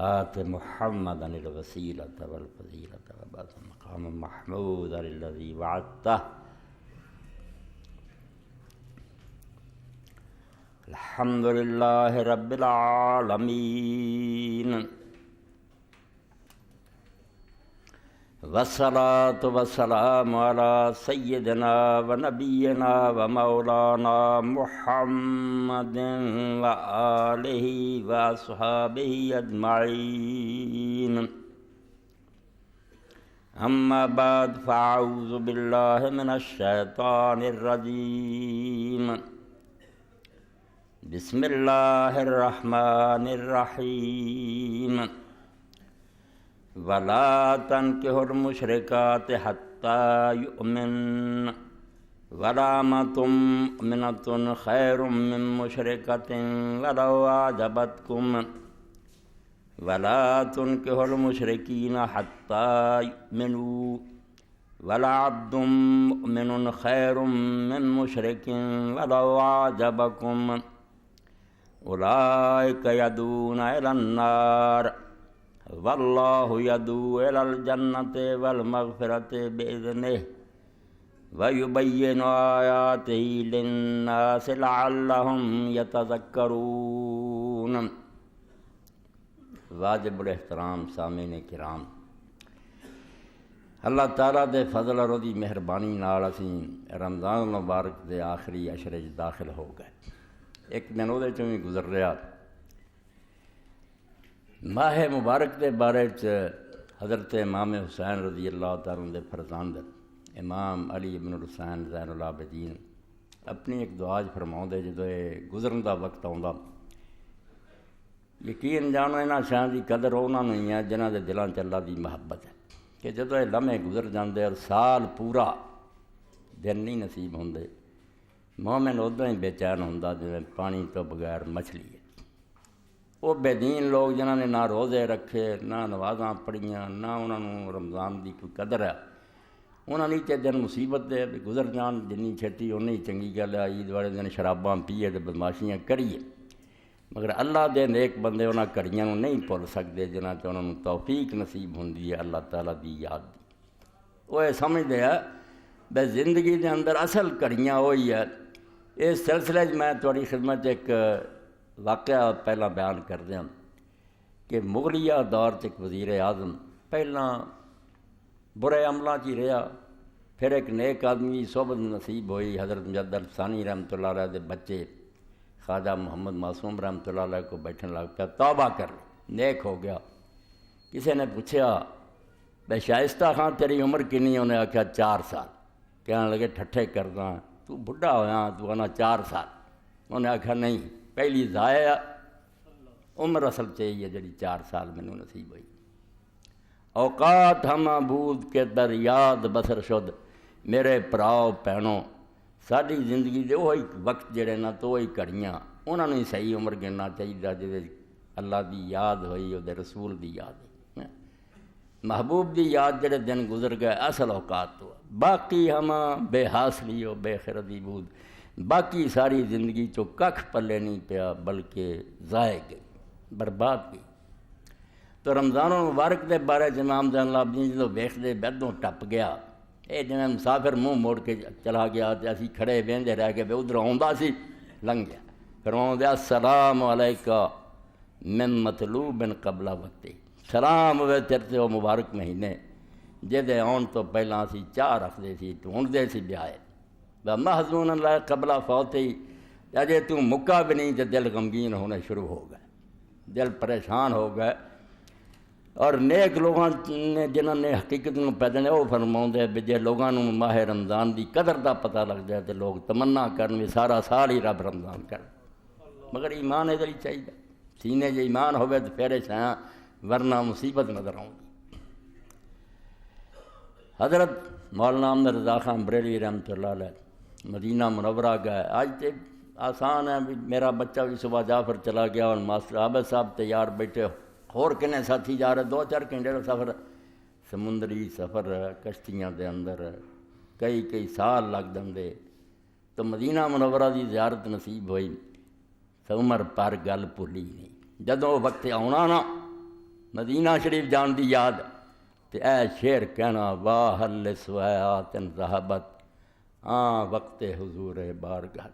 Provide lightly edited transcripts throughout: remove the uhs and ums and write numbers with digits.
آت محمدا الوسیلۃ والفضیلۃ وبعث مقام محمود الذی وعدتہ. الحمد للہ رب العالمین والصلاة والسلام علی سیدنا و نبینا و مولانا محمد و آلہ و اصحابہ اجمعین. اما بعد فاعوذ باللہ من الشیطان الرجیم. بسم اللہ الرحمن الرحیم. وَلَا تَنْكِحُوا الْمُشْرِكَاتِ حَتَّى يُؤْمِنَّ وَلَأَمَةٌ مُؤْمِنَةٌ خَيْرٌ مِّن مُّشْرِكَةٍ وَلَوْ أَعْجَبَتْكُمْ وَلَا تُنْكِحُوا الْمُشْرِكِينَ حَتَّى يُؤْمِنُوا وَلَعَبْدٌ مُؤْمِنٌ خَيْرٌ مِّن مُّشْرِكٍ وَلَوْ أَعْجَبَكُمْ أُولَٰئِكَ يَدْعُونَ إِلَى النَّارِ واللہ یدعو الی الجنۃ والمغفرۃ بإذنہ ویبین آیاتہ للناس لعلہم یتذکرون. واجب الاحترام سامعین کرام، اللہ تعالیٰ دے فضل اور دی مہربانی نال اسی رمضان المبارک دے آخری عشرے داخل ہو گئے. ایک دن وہ بھی گزر رہا. ماہ مبارک دے بارے حضرت امام حسین رضی اللہ تعالیٰ دے فرزند امام علی ابن الحسین زین العابدین اپنی ایک دعا فرماؤں دے جدو گزرن دا وقت آؤں. یقین جانو انہاں شاہاں دی قدر انہاں نہیں ہے جنہاں دے دلاں چ اللہ دی محبت ہے کہ جدو یہ لمحے گزر جاندے اور سال پورا دن نہیں نصیب ہوندے، مومن ادوں ہی بے چین ہوندا جویں پانی تو بغیر مچھلی ہے. وہ بے دین لوگ جنہوں نے نہ روزے رکھے نہ نمازاں پڑھیاں نہ انہوں نے رمضان دی کوئی قدر ہے، انہوں نے تے دن مصیبت دے بھی گزر جان جنی چھٹی اُنی چنگی گل ہے. عید والے دن شراباں پیے تے بدماشیاں کریے، مگر اللہ دے نیک بندے انہاں کڑیاں نوں نہیں بھول سکتے جنہاں تے انہوں نے توفیق نصیب ہوندی ہے اللہ تعالیٰ دی یاد دی. وہ یہ سمجھتے ہیں بے زندگی دے اندر اصل کڑیاں وہی ہے. اس سلسلے میں تھوڑی خدمت ایک واقعہ پہلا بیان کر دیا کہ مغلیہ دور ایک وزیر اعظم پہلا برے عملوں ہی رہا، پھر ایک نیک آدمی صحبت نصیب ہوئی حضرت مجد الثانی رحمۃ اللہ علیہ دے بچے خواجہ محمد معصوم رحمۃ اللہ علیہ کو بیٹھنے لگ پیا، توبہ کر نیک ہو گیا. کسی نے پوچھا بھائی شائستہ خان تیری عمر کنی؟ انہیں آخیا 4 سال. کہنے لگے ٹھٹھے کردا تو بڑھا ہویا تو آنا 4 سال. انہیں آخیا نہیں، پہلی ضائع عمر اصل چاہیے جڑی 4 سال مینوں نصیب ہوئی. اوقات ہم بود کے در یاد بسر شد. میرے پراؤ بھینوں، ساری زندگی دے وہی وقت جڑے نا تو وہی کڑیاں انہوں نے صحیح عمر گننا چاہیے جی اللہ دی یاد ہوئی وہ رسول دی یاد ہوئی محبوب دی یاد جڑے دن گزر گئے اصل اوقات تو. باقی ہم بے حاصلی ہو بے خردی بود، باقی ساری زندگی چو ککھ پلے نہیں پیا بلکہ ضائع گئی برباد گئی. تو رمضان المبارک دے بارے امام زین العابدین جدو ویکھدے بدوں ٹپ گیا، یہ جویں مسافر منہ موڑ کے چلا گیا تے اسی کھڑے وہندے رہ کے ادھر آوندا سی لنਘ گیا. فرماؤں دیا السلام علیکہ من مطلوب قبل وقتی. سلام ہوئے تیرے تے وہ مبارک مہینے جہدے آن تو پہلاں اسی چاہ رکھدے سی ڈھونڈدے سی بیائے. محزون اللہ قبلہ فوت ہی اجے تو مکہ بھی نہیں تو دل غمگین ہونے شروع ہو گئے، دل پریشان ہو گئے. اور نیک لوگوں نے جنہوں نے حقیقت میں پیدنے وہ فرماؤں دے بھی جے لوگوں نے ماہ رمضان دی قدر دا پتہ لگ جائے تو لوگ تمنا کرن بھی سارا سال ہی رب رمضان کر. مگر ایمان ادھر ہی چاہیے، سینے جے ایمان ہوئے تو پھر چھایا ورنہ مصیبت نظر آؤں گی. حضرت مولانا احمد رضا خان بریلوی رحمۃ اللہ علیہ مدینہ منورہ گئے. آج تے آسان ہے بھی میرا بچہ بھی صبح جعفر چلا گیا اور ماسٹر عابد صاحب تیار بیٹھے اور کنے ساتھی جا رہے 2-4 گھنٹے کا سفر، سمندری سفر کشتیاں دے اندر کئی سال لگ دے. تو مدینہ منورہ دی زیارت نصیب ہوئی تو عمر پر گل بھولی نہیں. جدوں وقت آنا نا مدینہ شریف جان دی یاد تے اے شعر کہنا واہ حل سویات ذہبت وقت حضور بارگاہ،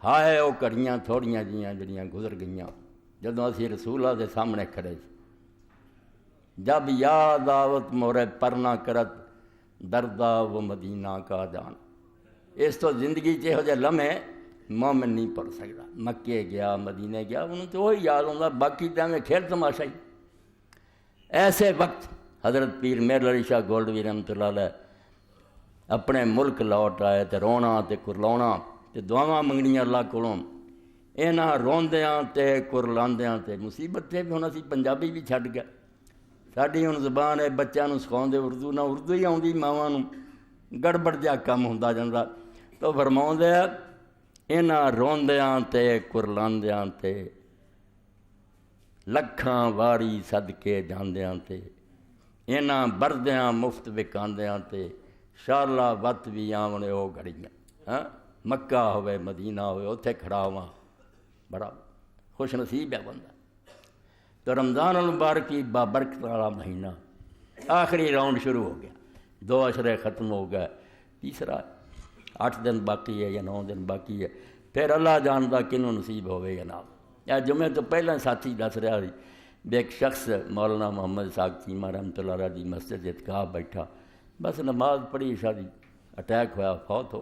ہائے وہ کڑیاں تھوڑیاں جیاں جڑیاں گزر گئیاں جدوں اسی رسول اللہ دے سامنے کھڑے سی، جب یاد آوت مورے پرنا کرت دردا وہ مدینہ کا جان۔ اس تو زندگی چ یہو جے لمحے مومن نہیں پڑھ سکتا۔ مکے گیا، مدینے گیا، انہوں تو وہی یاد ہوندا، باقی ٹائم کھیل تماشا ہی۔ ایسے وقت حضرت پیر مہر علی شاہ گولڈوی رحمۃ اللہ علیہ اپنے ملک لوٹ آئے تے رونا تے کرلاونا تے دعاواں منگنیاں اللہ کولوں۔ انہاں روندیاں تے کرلاندیاں تے مصیبت تے بھی ہن اسی پنجابی بھی چھڈ گئے، ساڈی ہن زبان ہے بچیاں نوں سکھاؤندے اردو، نہ اردو ہی آؤندی ماواں نوں، گڑبڑ جہا کم ہوندا جاندا۔ تو فرماؤندے انہاں روندیاں تے کرلاندیاں تے لکھاں واری صدقے جاندیاں تے انہاں بردیاں مفت وکاندیاں تے شالا وت بھی آونے وہ گھڑیاں، مکہ ہوئے مدینہ ہوئے اتھے کھڑا ہوا، بڑا خوش نصیب ہے بندہ۔ تو رمضان المبارکی بابرکت والا مہینہ، آخری راؤنڈ شروع ہو گیا، 2 عشرے ختم ہو گئے، تیسرا 8 دن باقی ہے یا 9 دن باقی ہے، پھر اللہ جاندا کنوں نصیب ہوئے یا نہ۔ یا جمعے تو پہلے ساتھی دس رہا سی بھی ایک شخص مولانا محمد ساق چیمہ رحمۃ اللہ علیہ دی مسجد اعتکاف بیٹھا، بس نماز پڑھی عشاء دی اٹیک ہوا، فوت ہو۔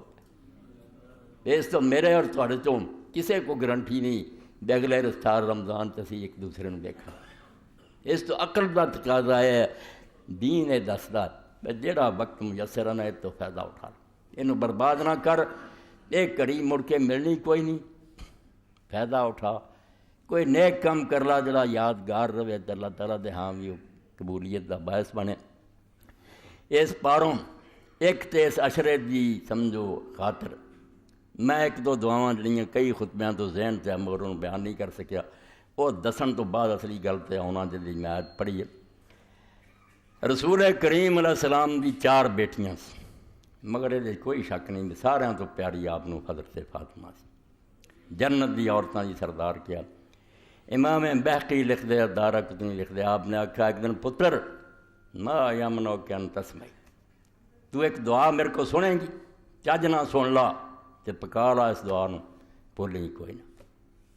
اس تو میرے اور تھوڑے چوں کسے کو گرنٹی نہیں بھی اگلے رفتار رمضان تے اسی ایک دوسرے نوں دیکھا۔ اس تو عقل دا تقاضا ہے، دین ہے دسدا جہڑا وقت میسر ہے تو فائدہ اٹھا، اینوں برباد نہ کر، ایک گھڑی مڑ کے ملنی کوئی نہیں، فائدہ اٹھا، کوئی نیک کم کر لا جڑا یادگار رہے تے اللہ تعالیٰ دے ہاں بھی قبولیت دا باعث بنے۔ اس پاروں ایک تے اس عشرے دی سمجھو خاطر میں 1-2 دعاواں جڑیاں کئی خطبیاں تو ذہن تے مگر انہوں بیان نہیں کر سکیا، وہ دسن تو بعد اصلی گل تے آنا جدی میں آیت پڑھی ہے۔ رسول کریم علیہ السلام دی 4 بیٹیاں سی، مگر یہ کوئی شک نہیں سارے تو پیاری آپ نو حضرت فاطمہ سی، جنت دی عورتاں دی سردار کیا۔ امام بہقی لکھ دے، دارقطنی لکھ دے، آپ نے آکھا ایک دن پتر ما یمنعک ان تسمعی، تو ایک دعا میرے کو سنیں گی، چج نہ سن لا تے پکا لا اس دعا نو، بھولیں کوئی نہ۔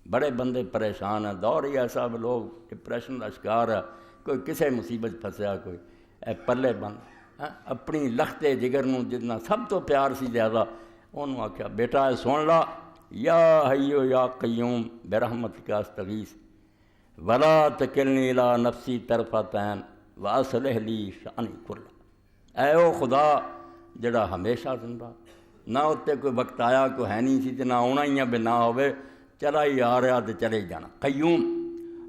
بڑے بندے پریشان ہیں، دور ہی ایسا لوگ ڈپریشن کا شکار ہے، کوئی کسے مصیبت پھنسیا، کوئی اے پلے بند اپنی لخت جگر نو جتنا سب تو پیار سی زیادہ، انہوں آکھیا بیٹا اے سن لا، یا حیو یا قیوم برحمتک استغیث ولا تکلنی الی نفسی طرفۃ عین واصلح لی شأنی کلہ۔ اے او خدا جڑا ہمیشہ زندہ، نہ اتنے کوئی وقت آیا کوئی ہے نہیں سی تے نہ آنا ہی ہے بھی نہ ہوئے، چلا ہی آ رہا تے چلے ہی جانا، قیوم،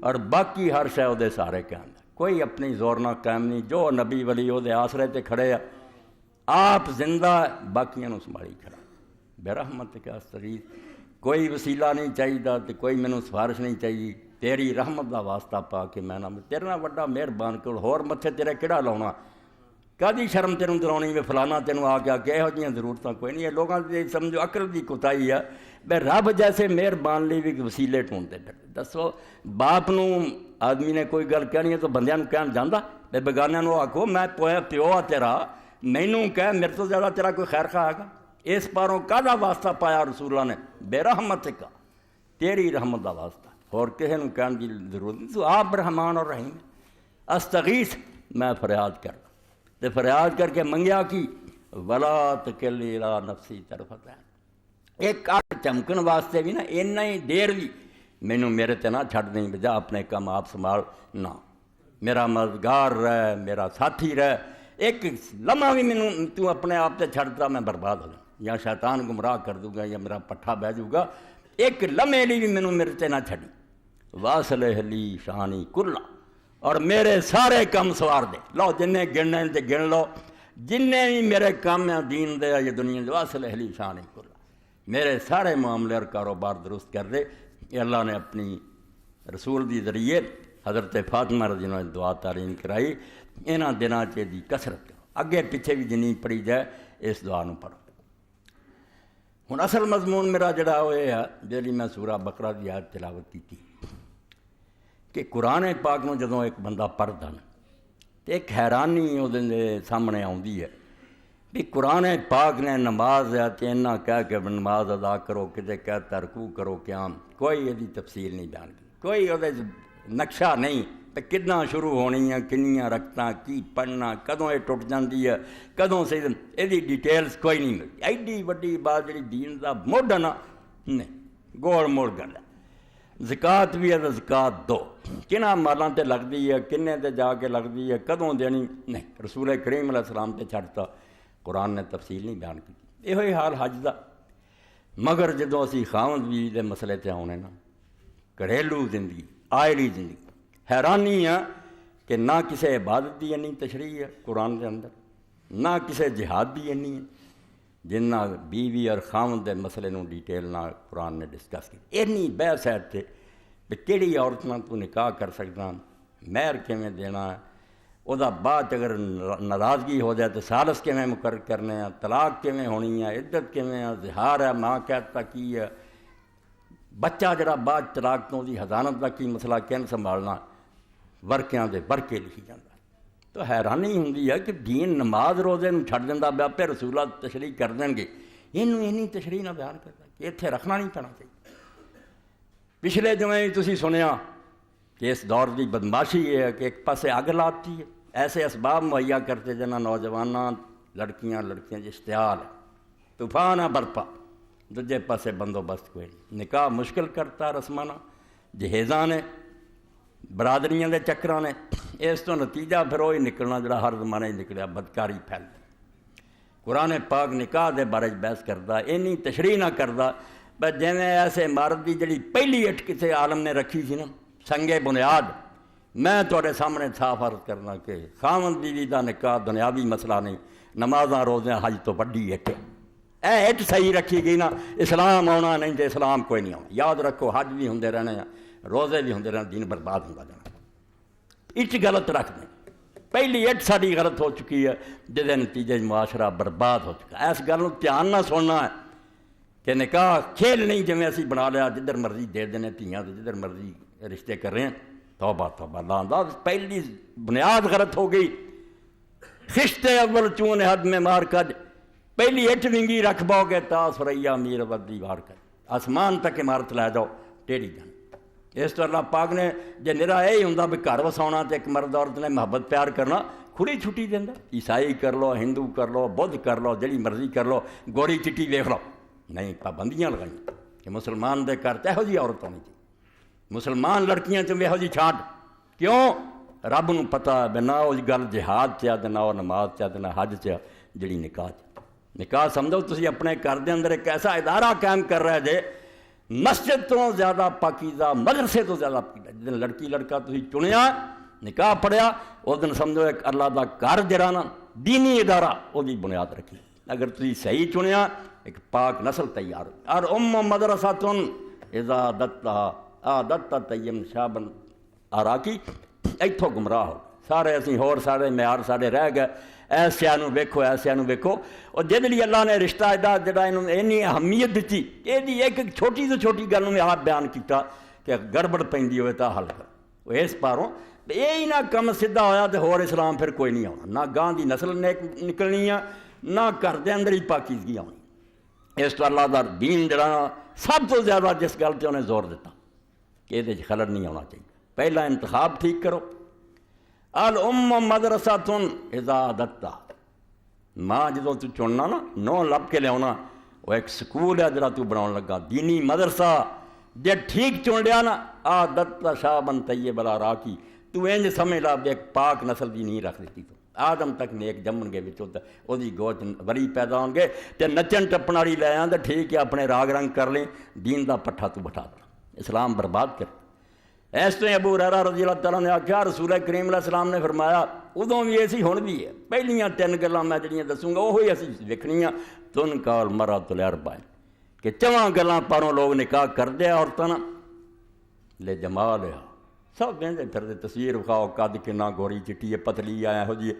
اور باقی ہر شے دے سارے قائم، کوئی اپنی زور نہ قائم نہیں، جو نبی ولی وہ دے آسرے تے کھڑے ہیں، آپ زندہ باقیاں نو سنبھالی کھڑا، برحمتک استغیث، کوئی وسیلہ نہیں چاہیے تے کوئی مینوں سفارش نہیں چاہیے، تیری رحمت دا واسطہ پا کے میں نہ تیرے نال وڈا مہربان کول ہور متھے تیرے کہڑا لاؤنا، کدی شرم تینوں دلاؤنی میں فلانا تینوں آ کے یہو جہاں ضرورتاں کوئی نہیں ہے، لوگوں کی سمجھو عقل دی کوتاہی ہے، بے رب جیسے مہربان لی بھی وسیلے ٹھونڈتے پھر۔ دسو باپ نو آدمی نے کوئی گل کہنی ہے تو بندیاں نوں کہن جاندا، بے بیگانیاں نوں آکھو میں پیو آ تیرا، مینوں کہہ میرے تو زیادہ تیرا کوئی خیر خواہ آئے گا؟ اس پاروں کہدا واسطہ پایا رسول اللہ نے، بے رحمتک، تیری رحمت دا واسطہ، اور کسی نوں کہن دی ضرورت نہیں، تو آپ رحمان اور رحیم۔ استغیث میں فریاد کر، تے فریاد کر کے منگیا کی ولا تکلنی الی نفسی طرفۃ عین، ایک اکھ چمکن واسطے بھی نا اینا ہی دیر بھی مینوں میرے تے نہ چھڈ دیں، بجا اپنے کام آپ سنبھال، نہ میرا مددگار رہ، میرا ساتھی رہ، ایک لمحہ بھی مینوں تو اپنے آپ تے چھڈتا میں برباد ہو جاؤں، یا شیطان گمراہ کر دوں گا یا میرا پٹھا بہ جاؤ گا، ایک لمحے لی بھی مینوں میرے تے نہ چھڈی، واصلح لی شانی کلہ، اور میرے سارے کام سوار دے، لو جنہیں گننے تے گن لو، جنہیں بھی میرے کام ہیں دین دے یا دنیا دے، واصلح لی شانی کلہ، میرے سارے معاملے اور کاروبار درست کر دے۔ یہ اللہ نے اپنی رسول دی ذریعے حضرت فاطمہ رضی اللہ عنہ دعا تعلیم کرائی، انہاں دناں چ دی کثرت کرو، اگے پیچھے بھی جنی پڑھی جائے اس دعا نو پڑھو۔ ہن اصل مضمون میرا جڑا وہ ہے جیلی میں سورہ بقرہ دی آیت تلاوت کی تھی کہ قرآن پاک نوں جدوں ایک بندہ پڑھدا نا تے ایک حیرانی ਉਹਦੇ ਸਾਹਮਣੇ ਆਉਂਦੀ ہے بھی قرآن پاک نے نماز ہے تے انہاں کہہ کے نماز ادا کرو کتے کہتا رکوع کرو قیام کوئی یہ تفصیل نہیں بیان کی کوئی وہ نقشہ نہیں کہ کداں شروع ہونی ہے کنیاں رکھتاں کی پڑھنا کدوں یہ ٹوٹ جاندی ہے کدوں سے یہ ڈیٹیلز کوئی نہیں ملتی ایڈی وڈی بات جی دین دا مڈ ہے نا نہیں گول موڑ گل ہے زکات بھی ہے تو زکات دو کنہاں مالاں تے لگدی ہے کنے تے جا کے لگدی ہے کدوں دینی نہیں رسول کریم علیہ السلام تے چھڑتا قرآن نے تفصیل نہیں بیان کی یہ حال حج دا مگر جدوں اسی خاوند بیوی دے مسئلے تے آنے نا گھریلو زندگی آئلی زندگی حیرانی ہے کہ نہ کسی عبادت دی اینی تشریح ہے قرآن دے اندر نہ کسی جہاد دی اینی ہے جنہ بیوی اور خاوند دے مسئلے نوں ڈیٹیل نہ قرآن نے ڈسکس کی اینی بحث ہے تے کہ کیڑی عورت نال تو نکاح کر سکدا مہر کیویں دینا ہے وہ بعد اگر ناراضگی ہو جائے تو سالس کیویں مقرر کرنے ہیں طلاق کیویں ہونی ہے عدت کیویں ہے زہار ہے ماں کہتا کی ہے بچہ جڑا بعد طلاق تو دی حضانت کا کی مسئلہ کین سنبھالنا ورکیاں دے ورکے لکھی جاتا تو حیرانی ہوندی ہے کہ دین نماز روزے نوں چھڈ دیندا پیا پھر رسولہ تشریح کر دین گے اینی تشریح نہ بیان کرتا کہ اتنے رکھنا نہیں پینا چاہیے پچھلے جمعے تسی سنیا کہ اس دور کی بدماشی یہ ہے کہ ایک پاسے اگ لاتی ہے ایسے اسباب مہیا کرتے جنہ نوجواناں لڑکیاں اشتعال ہے طوفان ہے برپا دوجے پاسے بندوبست کوئی نہیں نکاح مشکل کرتا رسمانہ جہیزاں نے برادریاں دے چکراں نے اس تو نتیجہ پھر وہی نکلنا جڑا ہر زمانے نکلیا بدکاری پھیل قرآن پاک نکاح دے بارے بحث کردا اینی تشریح نہ کردا بس جویں ایسے عمارت دی جڑی پہلی اٹ کسی عالم نے رکھی سی نا سنگے بنیاد میں تواڈے سامنے صاف عرض کرنا کہ خاوند بیوی دا نکاح دنیاوی مسئلہ نہیں نمازاں روزیاں حج تو وڈی اٹ اے اٹ صحیح رکھی گئی نا اسلام آنا نہیں تے اسلام کوئی نہیں آنا یاد رکھو حج بھی ہوندے رہنے ہیں روزے بھی ہوندے رہنے دین برباد ہوندا جانا اٹ غلط رکھ دیں پہلی اٹ ساری غلط ہو چکی ہے جس نتیجے معاشرہ برباد ہو چکا اس گل دھیان نہ سننا ہے کہ نکاح کھیل نہیں جویں اسی بنا لیا جدھر مرضی دے دینے دھیاں تو جدھر مرضی رشتے کر رہے ہیں توبہ اللہ انداز پہلی بنیاد غلط ہو گئی خشتے اول چون حد میں مار کر پہلی اٹ ونگی رکھ باؤ گے تا سریا میر ودی وار کر آسمان تک عمارت لے جاؤ ٹیڑھی جان اس تو اللہ پاک نے جے نرا یہی ہوں بھی گھر وساؤنا تو ایک مرد عورت نے محبت پیار کرنا کھلی چھٹی دینا عیسائی کر لو ہندو کر لو بدھ کر لو جڑی مرضی کر لو گوری چٹی ویکھ لو نہیں پابندیاں لگائیں کہ مسلمان دے گھر یہو جی عورت ہونی چاہیے مسلمان لڑکیاں یہو جی چھانٹ کیوں رب نوں پتہ ہے بھی نہ اس گل جہاد چا نہ وہ نماز چا نہ حج چا جڑی نکاح سمجھو تسی اپنے گھر دے اندر ایک ایسا ادارہ قائم کر رہے جے مسجد تو زیادہ پاکیزہ مدرسے تو زیادہ پاکیزہ جس دن لڑکی لڑکا تسی چنیا نکاح پڑھیا اس دن سمجھو ایک اللہ دا گھر جڑا نا دینی ادارہ وہ بنیاد رکھی اگر تسی صحیح چنیا ایک پاک نسل تیار اور مدرسۃ اذا دتا تیم شابن آراکی ایتھوں گمراہ ہو سارے اسی ہور سارے معیار سارے رہ گئے ایسیا ویکھو ایسیا ویکھو اور جہد لیے اللہ نے رشتہ ادا جڑا اینی اہمیت دیتی یہ ایک چھوٹی تو چھوٹی گل میں آپ بیان کیتا کہ گڑبڑ پیندی ہوئے تو حل کر وہ اس پاروں یہی نہ کم سیدھا ہویا تو ہور اسلام پھر کوئی نہیں آنا نہ گاں دی نسل نکلنی ہے نہ گھر دے اندر ہی پاکیزگی آنی اس تو اللہ دا دین جڑا سب تو زیادہ جس گل تے انہیں زور دیتا کہ یہ خلل نہیں آنا چاہیے پہلا انتخاب ٹھیک کرو مدرسۃ اذا دتا ماں جدوں تو چننا نا نو لب کے لیا وہ ایک سکول ہے جڑا تو بناؤ لگا دینی مدرسہ جے ٹھیک چن لیا نا دتا شابن طیب راکی تو انج سمجھ لا ایک پاک نسل دی نہیں رکھ دیتی تو آدم تک نیک جمن گے وہ گوچ وری پیدا ہون گے تے نچن ٹپن والی لے آ تو ٹھیک ہے اپنے راگ رنگ کر لیں دین دا پٹھا تو بٹھا دے اسلام برباد کر اس تو ابو ہریرہ رضی اللہ تعالیٰ نے آخیا رسول کریم علیہ السلام نے فرمایا ادوں بھی ایسی ہن بھی ہے پہلیاں 3 گلاں میں جڑیاں دسوں گا وہی اسی ویکھنیاں تن کال مرات الاربع کہ 4 گلاں پاروں لوگ نکاح کردے عورتاں لے جمال ہے سب وہدے پھردے تصویر وکھاؤ قد کنا گوری چٹی ہے پتلی ہے یہو جی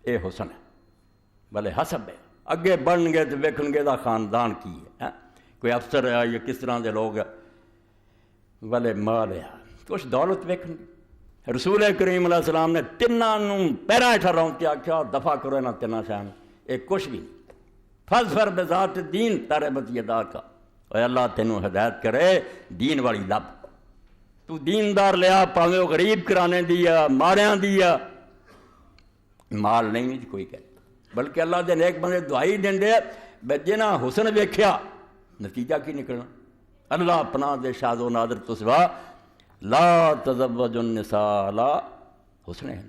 اے حسن ہے بھلے حسب ہے اگے بڑھن گے تو ویکھن گے دا خاندان کی ہے کوئی افسر ہے یا کس طرح دے لوگ بھلے مال ہے کچھ دولت ویکھن گے رسول کریم علیہ السلام نے تینوں پیروں ہیٹھا رونتے آخیا دفاع کرو یہاں تینوں شان یہ کچھ بھی نہیں فضفر بذات دین تربت یدا کا اے اللہ تینوں ہدایت کرے دین والی لب تو دیندار لیا پاوے وہ غریب کرانے دیا ماریاں دیا مال نہیں کوئی کہتا بلکہ اللہ دے نیک بندے دعائی دیں دے جنہاں حسن ویکھیا نتیجہ کی نکلنا اللہ پناہ دے شاد و نادر تو سوا لا تزوج النساء لا حسن ہے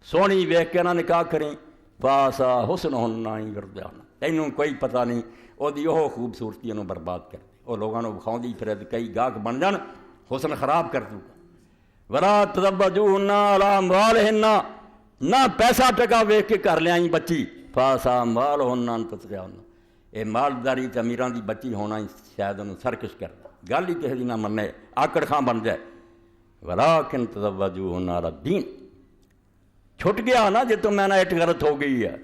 سونی ویکھ کے نہ نکاح کریں فاسا حسن ہونا ہی گردانا تینوں کوئی پتہ نہیں وہ دی وہ خوبصورتی انہوں برباد کر دے وہ لوگوں نے بخاؤں دی پھر کئی گاہک بن جان حسن خراب کر دوں ولا تزوجوهن علی اموالهن نہ پیسہ ٹکا ویکھ کے کر لیائی بچی فاسا اموالهن تسقیاہن اے مالداری تے امیراں دی بچی ہونا ہی شاید انہوں سرکش کر گل ہی کسی دی نہ مننے آکڑ خاں بن جائے ولیکن تزوجوهن علی الدین چھٹ گیا نا جی تو میں نہ ایٹ غلط ہو گئی ہے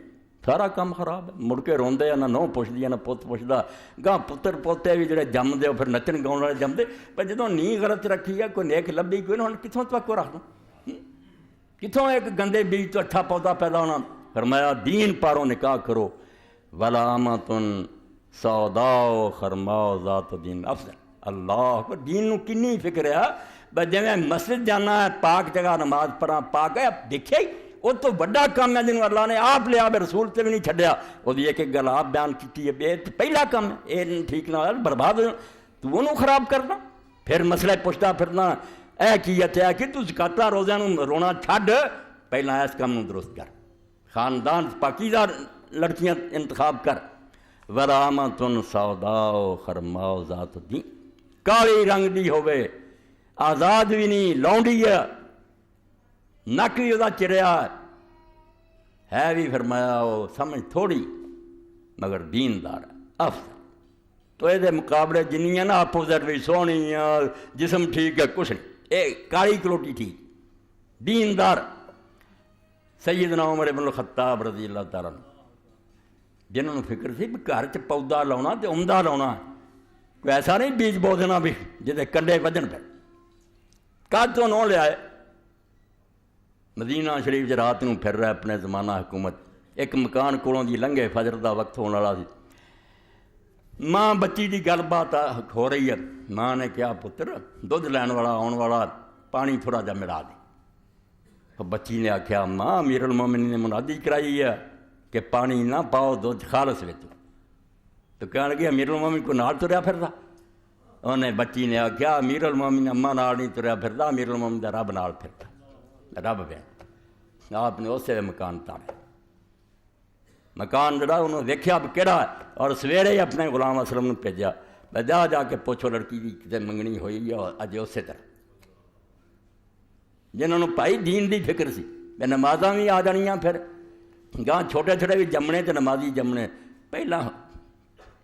سارا کام خراب ہے مڑ کے روندے نہ نو پوچھدی نہ پوت پوچھدا گاہ پتر پوتے بھی جڑے جم دے پھر نچن گاؤں والے جم دے پر جدوں نی غلط رکھی ہے کوئی نیک لبھی کوئی نہ کتوں توقع رکھ دوں کتوں ایک گندے بیج تو اٹھا پودا پیدا ہونا فرمایا دین پاروں نکاح کرو ولامۃ سوداء خرماء ذات دین افضل اللہ کو دین نو کنی فکر ہے بس جی میں مسجد جانا ہے پاک جگہ نماز پڑھا پاک ہے دیکھے ہی وہ تو بڑا کام ہے جنہوں اللہ نے آپ لیا بے رسول سے بھی نہیں چھڈیا وہ ایک ایک گل آپ بیان کی ہے بے پہلا کام ہے یہ ٹھیک نہ ہو برباد ہو تو انہوں خراب کرنا پھر مسئلہ پوچھتا پھرنا اے کی ہے کہ تو زکاتہ روزہ نو رونا چھڈ پہلا اس کام نو درست کر خاندان پاکیزہ لڑکیاں انتخاب کر ورامۃ سوداء خرماء ذات دین کالی رنگ دی ہوئے آزاد بھی نہیں لونڈی ہے نک بھی وہ چریا ہے بھی فرمایا وہ سمجھ تھوڑی مگر دیندار افضل تو یہ مقابلے جنیاں نا اپوزٹ بھی سونی جسم ٹھیک ہے کچھ نہیں اے کالی کلوٹی ٹھیک دیندار سیدنا عمر بن الخطاب رضی اللہ تعالیٰ جنہوں نے فکر سی بھی گھر چ پودا لاؤنا تو عمدہ لاؤنا کوئی ایسا نہیں بیج بو دینا بھی جہاں کنڈے وجن پہ کد تو نو لیا مدینہ شریف رات نو پھر رہا اپنے زمانہ حکومت ایک مکان کولوں دی لنگھے فجر دا وقت ہونے والا سی ماں بچی دی گل بات ہو رہی ہے ماں نے کہا پتر دودھ لین والا آن والا پانی تھوڑا جا ملا دے بچی نے آخیا ماں امیر المومنین نے منادی کرائی ہے کہ پانی نہ پاؤ دودھ خالص وچ تو کہنے لگے امیر المومنین کو نال تریا پھردا انہیں بچی نے آخیا امیر المومنین اماں نال نہیں تریا پھردا امیر المومنین دا رب نال پھردا رب پہ آپ نے اسے مکان تارے مکان جڑا انہوں نے دیکھا اب کہڑا ہے اور سویرے ہی اپنے غلام اسلم نے بھیجا میں جا کے پوچھو لڑکی کی کتے منگنی ہوئی ہے اج اسی طرح جنہوں نے پائی دین دی فکر سی میں نمازاں بھی آ جانیاں پھر گاہ چھوٹے چھوٹے بھی جمنے تے نمازی جمنے پہلا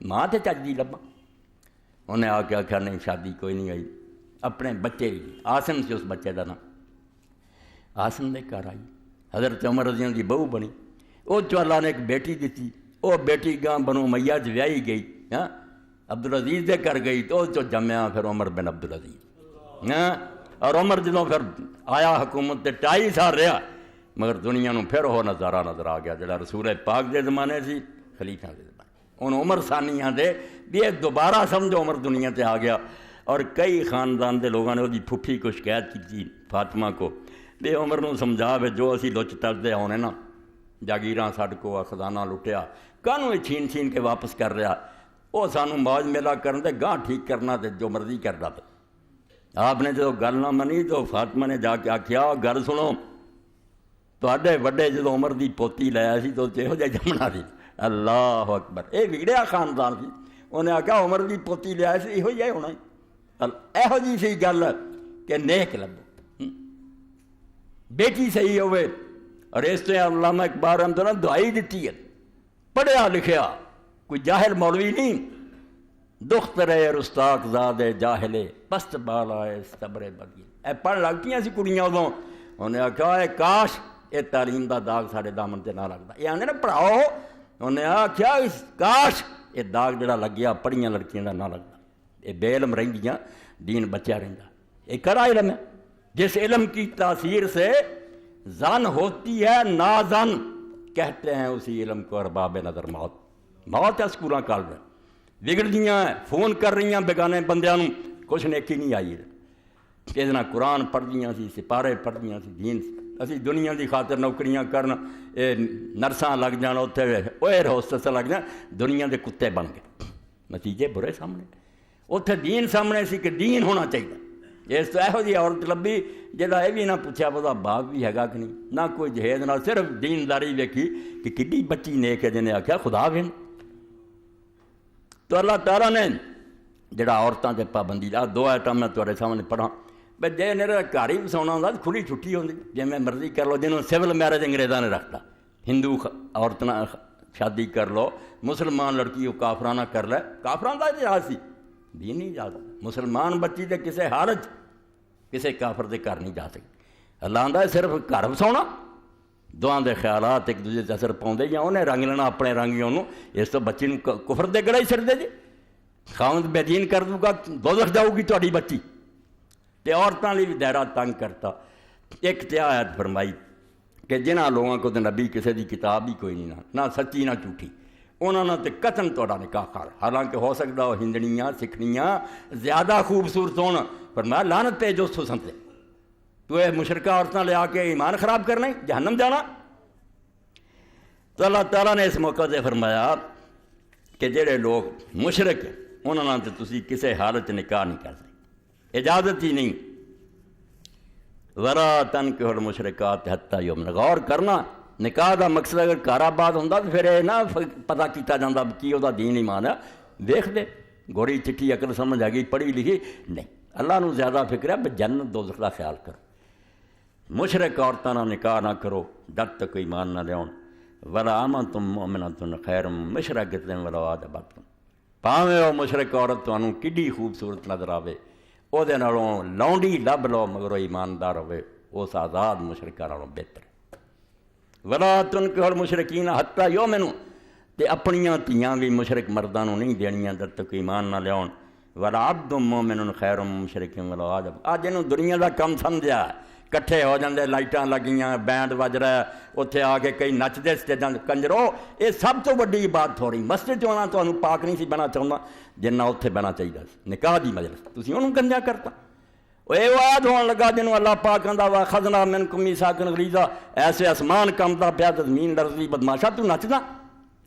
ماں تے چج دی لبا انہیں آ کے آخیا نہیں شادی کوئی نہیں آئی اپنے بچے ہی آسم سے اس بچے کا نام آسم دے گھر آئی حضرت عمر رضی اللہ دی بہو بنی وہ اللہ نے ایک بیٹی دیتی وہ بیٹی گاں بنو امیہ ویائی گئی ہاں عبدالعزیز دے کر گئی تو جمیا پھر عمر بن عبدالعزیز ہاں اور عمر جدوں پھر آیا حکومت تے 2.5 سال رہا مگر دنیا نو پھر وہ نظارہ نظر آ گیا جڑا رسول پاک دے زمانے سی خلیفہ دے زمانے انہوں عمر ثانیہ دے بھی یہ دوبارہ سمجھو عمر دنیا تے آ گیا اور کئی خاندان دے لوگوں نے وہ پھپھی کو شکایت کی تھی فاطمہ کو بے عمر نو سمجھا بے جو اسی لچ تلدے ہونے نا جاگیراں ساڈ کو خزانہ لٹیا کانوں یہ چھین چھین کے واپس کر رہا وہ سانوں موج میلہ کرن دے گاہ ٹھیک کرنا تے جو مرضی کردا پہ آپ نے جو گل نہ منی تو فاطمہ نے جا کے آخیا گل سنو تواڈے وڈے جدو عمر دی پوتی لایا سی تو یہو جہا جمنا سی اللہ اکبر یہ بگڑیا خاندان سی انہیں آخیا عمر دی پوتی لیا سی یہو جہا ہونا یہو جی سی گل کہ نیک لبو بیٹی صحیح ہوئے اور اس سے علامہ اقبال رحمۃ اللہ دعائی دیتی ہے پڑھیا لکھیا کوئی جاہل مولوی نہیں دخت رہے رستاق زادے جاہلے پست بالا صبر بگی اے پڑھ لگتیاں سی کڑیاں ادوں انہیں آخیا اے کاش یہ تعلیم دا داغ سارے دامن تے نہ لگتا یہ آدھے نا پڑھاؤ انہیں آخیا کاش یہ داغ جڑا لگیا پڑھیاں لڑکیاں دا نہ لگتا یہ بے علم رہندیاں دین بچیا رہندا یہ کڑا علم ہے جس علم کی تاثیر سے زن ہوتی ہے نازن، کہتے ہیں اسی علم کو ارباب نظر موت ہے سکولاں کالج بگڑ دیاں فون کر رہی ہیں بیگانے بندیاں نوں، کچھ نیکی نہیں آئی یہ قرآن پڑھدیاں سی، سپارے پڑھدیاں سی، دین اسی دنیا دی خاطر نوکریاں کرن، نرساں لگ جان اتنے ایئر ہوسٹس لگ جان، دنیا دے کتے بن گئے، نتیجے برے سامنے۔ اتنے دین سامنے سی کہ دین ہونا چاہیے، اس تو یہو جی عورت لبھی جہاں یہ بھی نہ پوچھا وہ باپ بھی ہے کہ نہیں، نہ کوئی جہیز نہ صرف دینداری ویکھی کہ کڈی بچی نیک ہے جنہیں آخیا خدا بھی۔ تو اللہ تعالیٰ نے جڑا عورتوں سے پابندی لا، دو آئٹم میں تھوڑے سامنے پڑھا بھائی جی میرا گھر ہی وساؤنا ہوتا تو کھلی چھٹی ہوتی، جی میں مرضی کر لو، جنہوں سول میرج انگریزاں نے رکھتا، ہندو عورت نہ شادی کر لو، مسلمان لڑکی وہ کافرانہ کر لے، کافران کا اجازت سی، دین نہیں اجازت، مسلمان بچی دے کسے حالت کسے کافر دے گھر نہیں جا سکتی۔ اللہ آندا ہے صرف گھر وساؤنا، دعاں دے خیالات ایک دوسرے اثر پاؤندے یا انہیں رنگ لینا اپنے رنگیوں نوں، اس تو بچی نوں کفر دے گڑا ہی سٹ دے جی، خاوند بے دین کر دوں گا دوزخ جاؤ گی تہاڈی بچی۔ تے عورتوں لی بھی دائرہ تنگ کرتا، ایک تے آیت فرمائی کہ جنہاں لوگوں کو تے نبی کسے دی کتاب ہی کوئی نہیں، نہ سچی نہ جھوٹھی، انہوں نے تے قطن تہاڈا نکاح کر، حالانکہ ہو سکتا وہ ہندڑیاں سکھنیاں زیادہ خوبصورت ہون، فرمایا لعنت پہ جو حسن تے، تو یہ مشرکہ عورتیں لے آ کے ایمان خراب کرنا جہنم جانا۔ تو اللہ تعالیٰ نے اس موقع سے فرمایا کہ جڑے لوگ مشرک ہیں انہوں نے تسی کسے حالت نکاح نہیں کر سکتے، اجازت ہی نہیں۔ وَلَا تَنكِحُوا الْمُشْرِكَاتِ حَتَّىٰ يُؤْمِنَ، غور کرنا نکاح دا مقصد اگر گھر آباد ہوندا تو پھر یہ نہ پتہ کیتا جاندہ کی وہ دین ایمان ہے، دیکھ دے گوری چٹھی عقل سمجھ آ گئی پڑھی لکھی نہیں، اللہ نو زیادہ فکر ہے بس جنت دوزخ دا خیال کرو۔ مشرک عورتاں نال نکاح نہ کرو جب تک ایمان نہ لیاؤن، وَلَا أَمَةٌ مُؤْمِنَةٌ خَيْرٌ مِّن مُشْرِكَةٍ وَلَوْ أَعْجَبَتْكُمْ، پاویں وہ مشرک عورت تانوں کڈی خوبصورت نظر آوے، وہ دے نالوں لونڈی لب لو مگر وہ ایماندار ہوئے، اس آزاد مشرکہ نالوں بہتر۔ وَلَا تُنكِحُوا الْمُشْرِكِينَ حَتَّىٰ يُؤْمِنُوا، تے اپنیاں تیاں بھی مشرک مرداں نوں نہیں دینیاں جب تک ایمان نہ لیاؤن۔ وَلَا عَبْدٌ مُؤْمِنٌ خَيْرٌ مِّن مُشْرِكٍ وَلَوْ أَعْجَبَكُمْ، آج انہوں دنیا دا کم سمجھا ہے، کٹھے ہو جاندے لائٹاں لگیاں بینڈ وج رہا ہے، اتھے آ کے کئی نچدے سٹیجاں کنجرو، یہ سب تو وڈی بات ہو رہی، مسجد چ آنا تمہیں پاک نہیں سی بنا چاہتا جنہ اتھے بنا چاہیے نکاح دی مجلس، تسی انہوں گنجا کرتا۔ اے وعد ہون لگا جنوں اللہ پاک آندا وَأَخَذْنَا مِنْكُم مِيثَاقًا غَلِيظًا، ایسے آسمان کمدا پیا تے زمین لرزی، بدماشا تو نچدا۔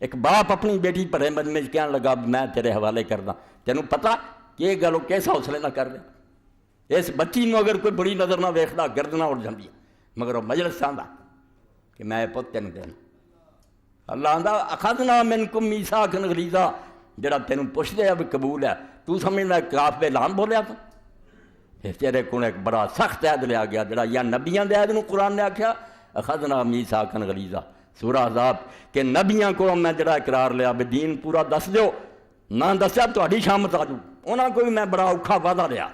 ایک باپ اپنی بیٹی پڑھے مجمع وچ کہن لگا میں تیرے حوالے کردا، تینوں پتہ کہ یہ گل کس حوصلے نہ کر رہا، اس بچی نوں اگر کوئی بڑی نظر نہ ویکھدا گردناں اڑ جاندیاں، مگر وہ مجلس آندا کہ میں پت تینوں دینا۔ اللہ آندا اخذنا منکم میثاقا غلیظا، جڑا تینوں پوچھدے اب قبول ہے، تو سمجھدا کاف بے لام بولیا تو تیرے کو ایک بڑا سخت عہد لیا گیا جڑا یا نبیاں دے عہد نوں قرآن نے آکھیا اخذنا میثاقا غلیظا سورہ احزاب کہ نبیاں کو میں جڑا اقرار لیا بے دین پورا دس دیو، نہ دسیا تہاڈی شامت آ جاؤ، انہاں کوئی میں بڑا اوکھا وعدہ لیا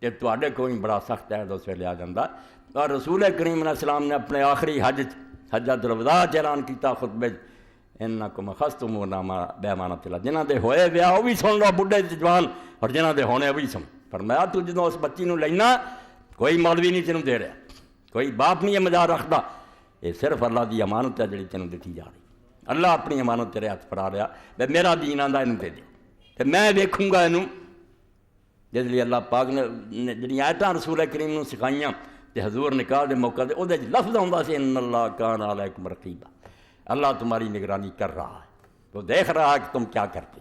کہ تہاڈے کوئی بڑا سخت عہد اس ویلے آ جاندا۔ اور رسول کریم علیہ السلام نے اپنے آخری حجۃ الوداع اعلان کیتا خطبے انکم اخذتمونا بایمانۃ اللہ، جنہاں دے ہوئے ویاہ وہ بھی سن لو بڈھے جوان، اور جنہاں دے ہونے وہ بھی سن۔ فرمایا تو جدوں اس بچی نوں لینا کوئی مولوی نہیں تینوں دے رہا، کوئی باپ نہیں یہ مزاح رکھدا، یہ صرف اللہ دی امانت ہے جڑی تینوں دتی جا رہی، اللہ اپنی امانت تیرے ہاتھ پھڑا رہا بے میرا دین آندا اینوں دے دے تے میں ویکھوں گا اینوں۔ جس لیے اللہ پاک نے جڑی آیتاں رسول کریم نوں سکھائیاں تے حضور نکاح دے موقع تے اودے لفظ ہوندا سی ان اللہ کان علیکم رقیبا، اللہ تمہاری نگرانی کر رہا ہے، وہ دیکھ رہا ہے کہ تم کیا کرتے،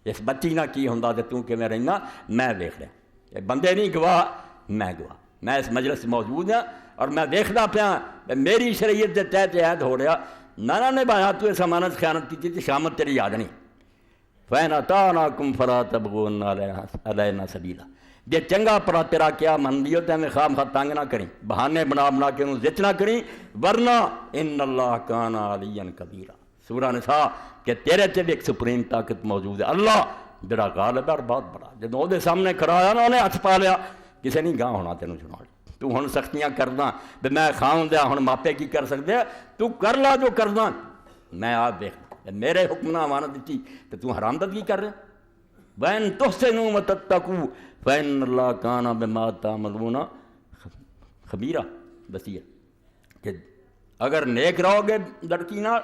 اس بچی نہ کی ہوندا تے تو کیویں رہنا میں ویکھ رہا، یہ بندے نہیں گواہ میں گواہ، میں اس مجلس موجود ہاں اور میں دیکھدا پیا میری شریعت دے تحت عہد ہو رہا، نہ نبھایا تو اس امانت خیانت کی تے شامت تیری یاد نہیں۔ فَإِنْ أَطَعْنَاكُمْ فَلَا تَبْغُوا عَلَيْنَا سَبِيلًا، جے چنگا پڑا تیرا کیا من لیو تے میں خام خواہ تنگ نہ کریں، بہانے بنا کے انہوں زچ نہ کریں، ورنہ ان اللہ کان علیٰ کبیرہ، سورہ نساء کہ تیرے تے بھی ایک سپریم طاقت موجود ہے، اللہ جڑا غالب ہے اور بہت بڑا، جدوں دے سامنے کھڑا آیا نا انہیں ہاتھ پا لیا، کسے نہیں گاہ ہونا تینوں چھڑا لیا، تو ہن سختیاں کردا بھی میں خاون دیا ہن ماپے کی کر سکتے تو کر لا جو کردا، میں آپ دیکھنا میرے حکم نہ امانت دیتی تو تو حرام ددگی کر رہے۔ وَإِن تُحْسِنُوا وَتَتَّقُوا فَإِنَّ اللَّهَ كَانَ بِمَا تَعْمَلُونَ خبیرہ بصیر کہ اگر نیک رہو گے لڑکی نال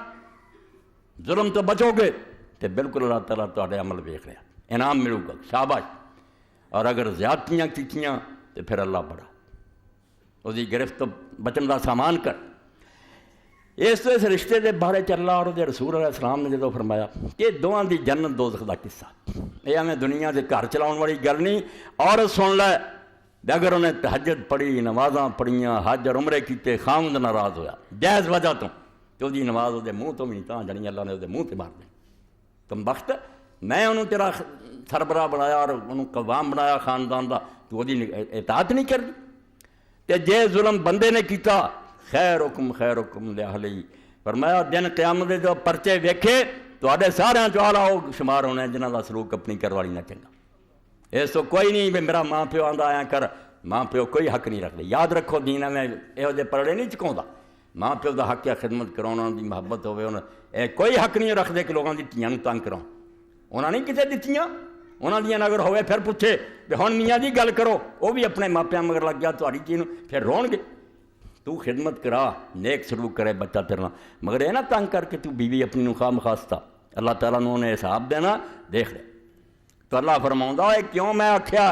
ظلم تو بچو گے تو بالکل اللہ تعالیٰ تہاڈے عمل ویکھ رہا، انعام ملو گا، شاباش۔ اور اگر زیادتیاں کیتیاں تو پھر اللہ بڑا وہی گرفت تو بچن کا سامان کر۔ اس رشتے کے بارے چ اللہ اور رسول علیہ السلام نے جدو فرمایا کہ دونوں دی جنت دوزخ کا قصہ، یہ ہمیں دنیا کے گھر چلاؤ والی گل نہیں۔ عورت سن لے اگر انہیں تہجد پڑھی، نمازاں پڑھیاں، حج اور عمرے کیتے، خاوند ناراض ہویا جائز وجہ تو دی نماز وہ منہ تو بھی نہیں تاں جانی اللہ نے وہ منہ سے مار دیں۔ کم بخت میں انہوں تیرا سربراہ بنایا اور انہوں قوام بنایا خاندان دا، تو وہ اطاعت نہیں کر دی۔ تے جے ظلم بندے نے کیتا خیرکم خیرکم لأہلی، فرمایا دن قیامت دے جو پرچے ویکھے تواڈے سارے چ اعلیٰ وہ شمار ہونے جنہاں دا سلوک اپنی گھر والی نہ چنگا۔ اس تو کوئی نہیں بھی میرا ماں پیو آندا آیا کر، ماں پیو کوئی حق نہیں رکھتے۔ یاد رکھو دین میں یہو جے پرڑے نہیں چکاؤں، ماں پیو دا حق ہے خدمت کرو، انہاں دی محبت ہوے، انہاں کوئی حق نہیں رکھتے کہ لوگوں دی تیاں نوں تنگ کرو۔ انہاں نہیں کتے دتیاں، انہاں دیاں اگر ہوئے پھر پوچھے بھی ہن میاں دی گل کرو، وہ بھی اپنے ماپیاں مگر لگ گیا تہاڈی چیز پھر رون گے۔ تو خدمت کرا، نیک سلوک کرے بچہ تیرنا، مگر یہ نہ تنگ کر کے تو بیوی اپنی نوں خواہ مخواستہ اللہ تعالیٰ نے انہیں حساب دینا دیکھ لے۔ تو اللہ فرماؤں ہے کیوں میں آکھیا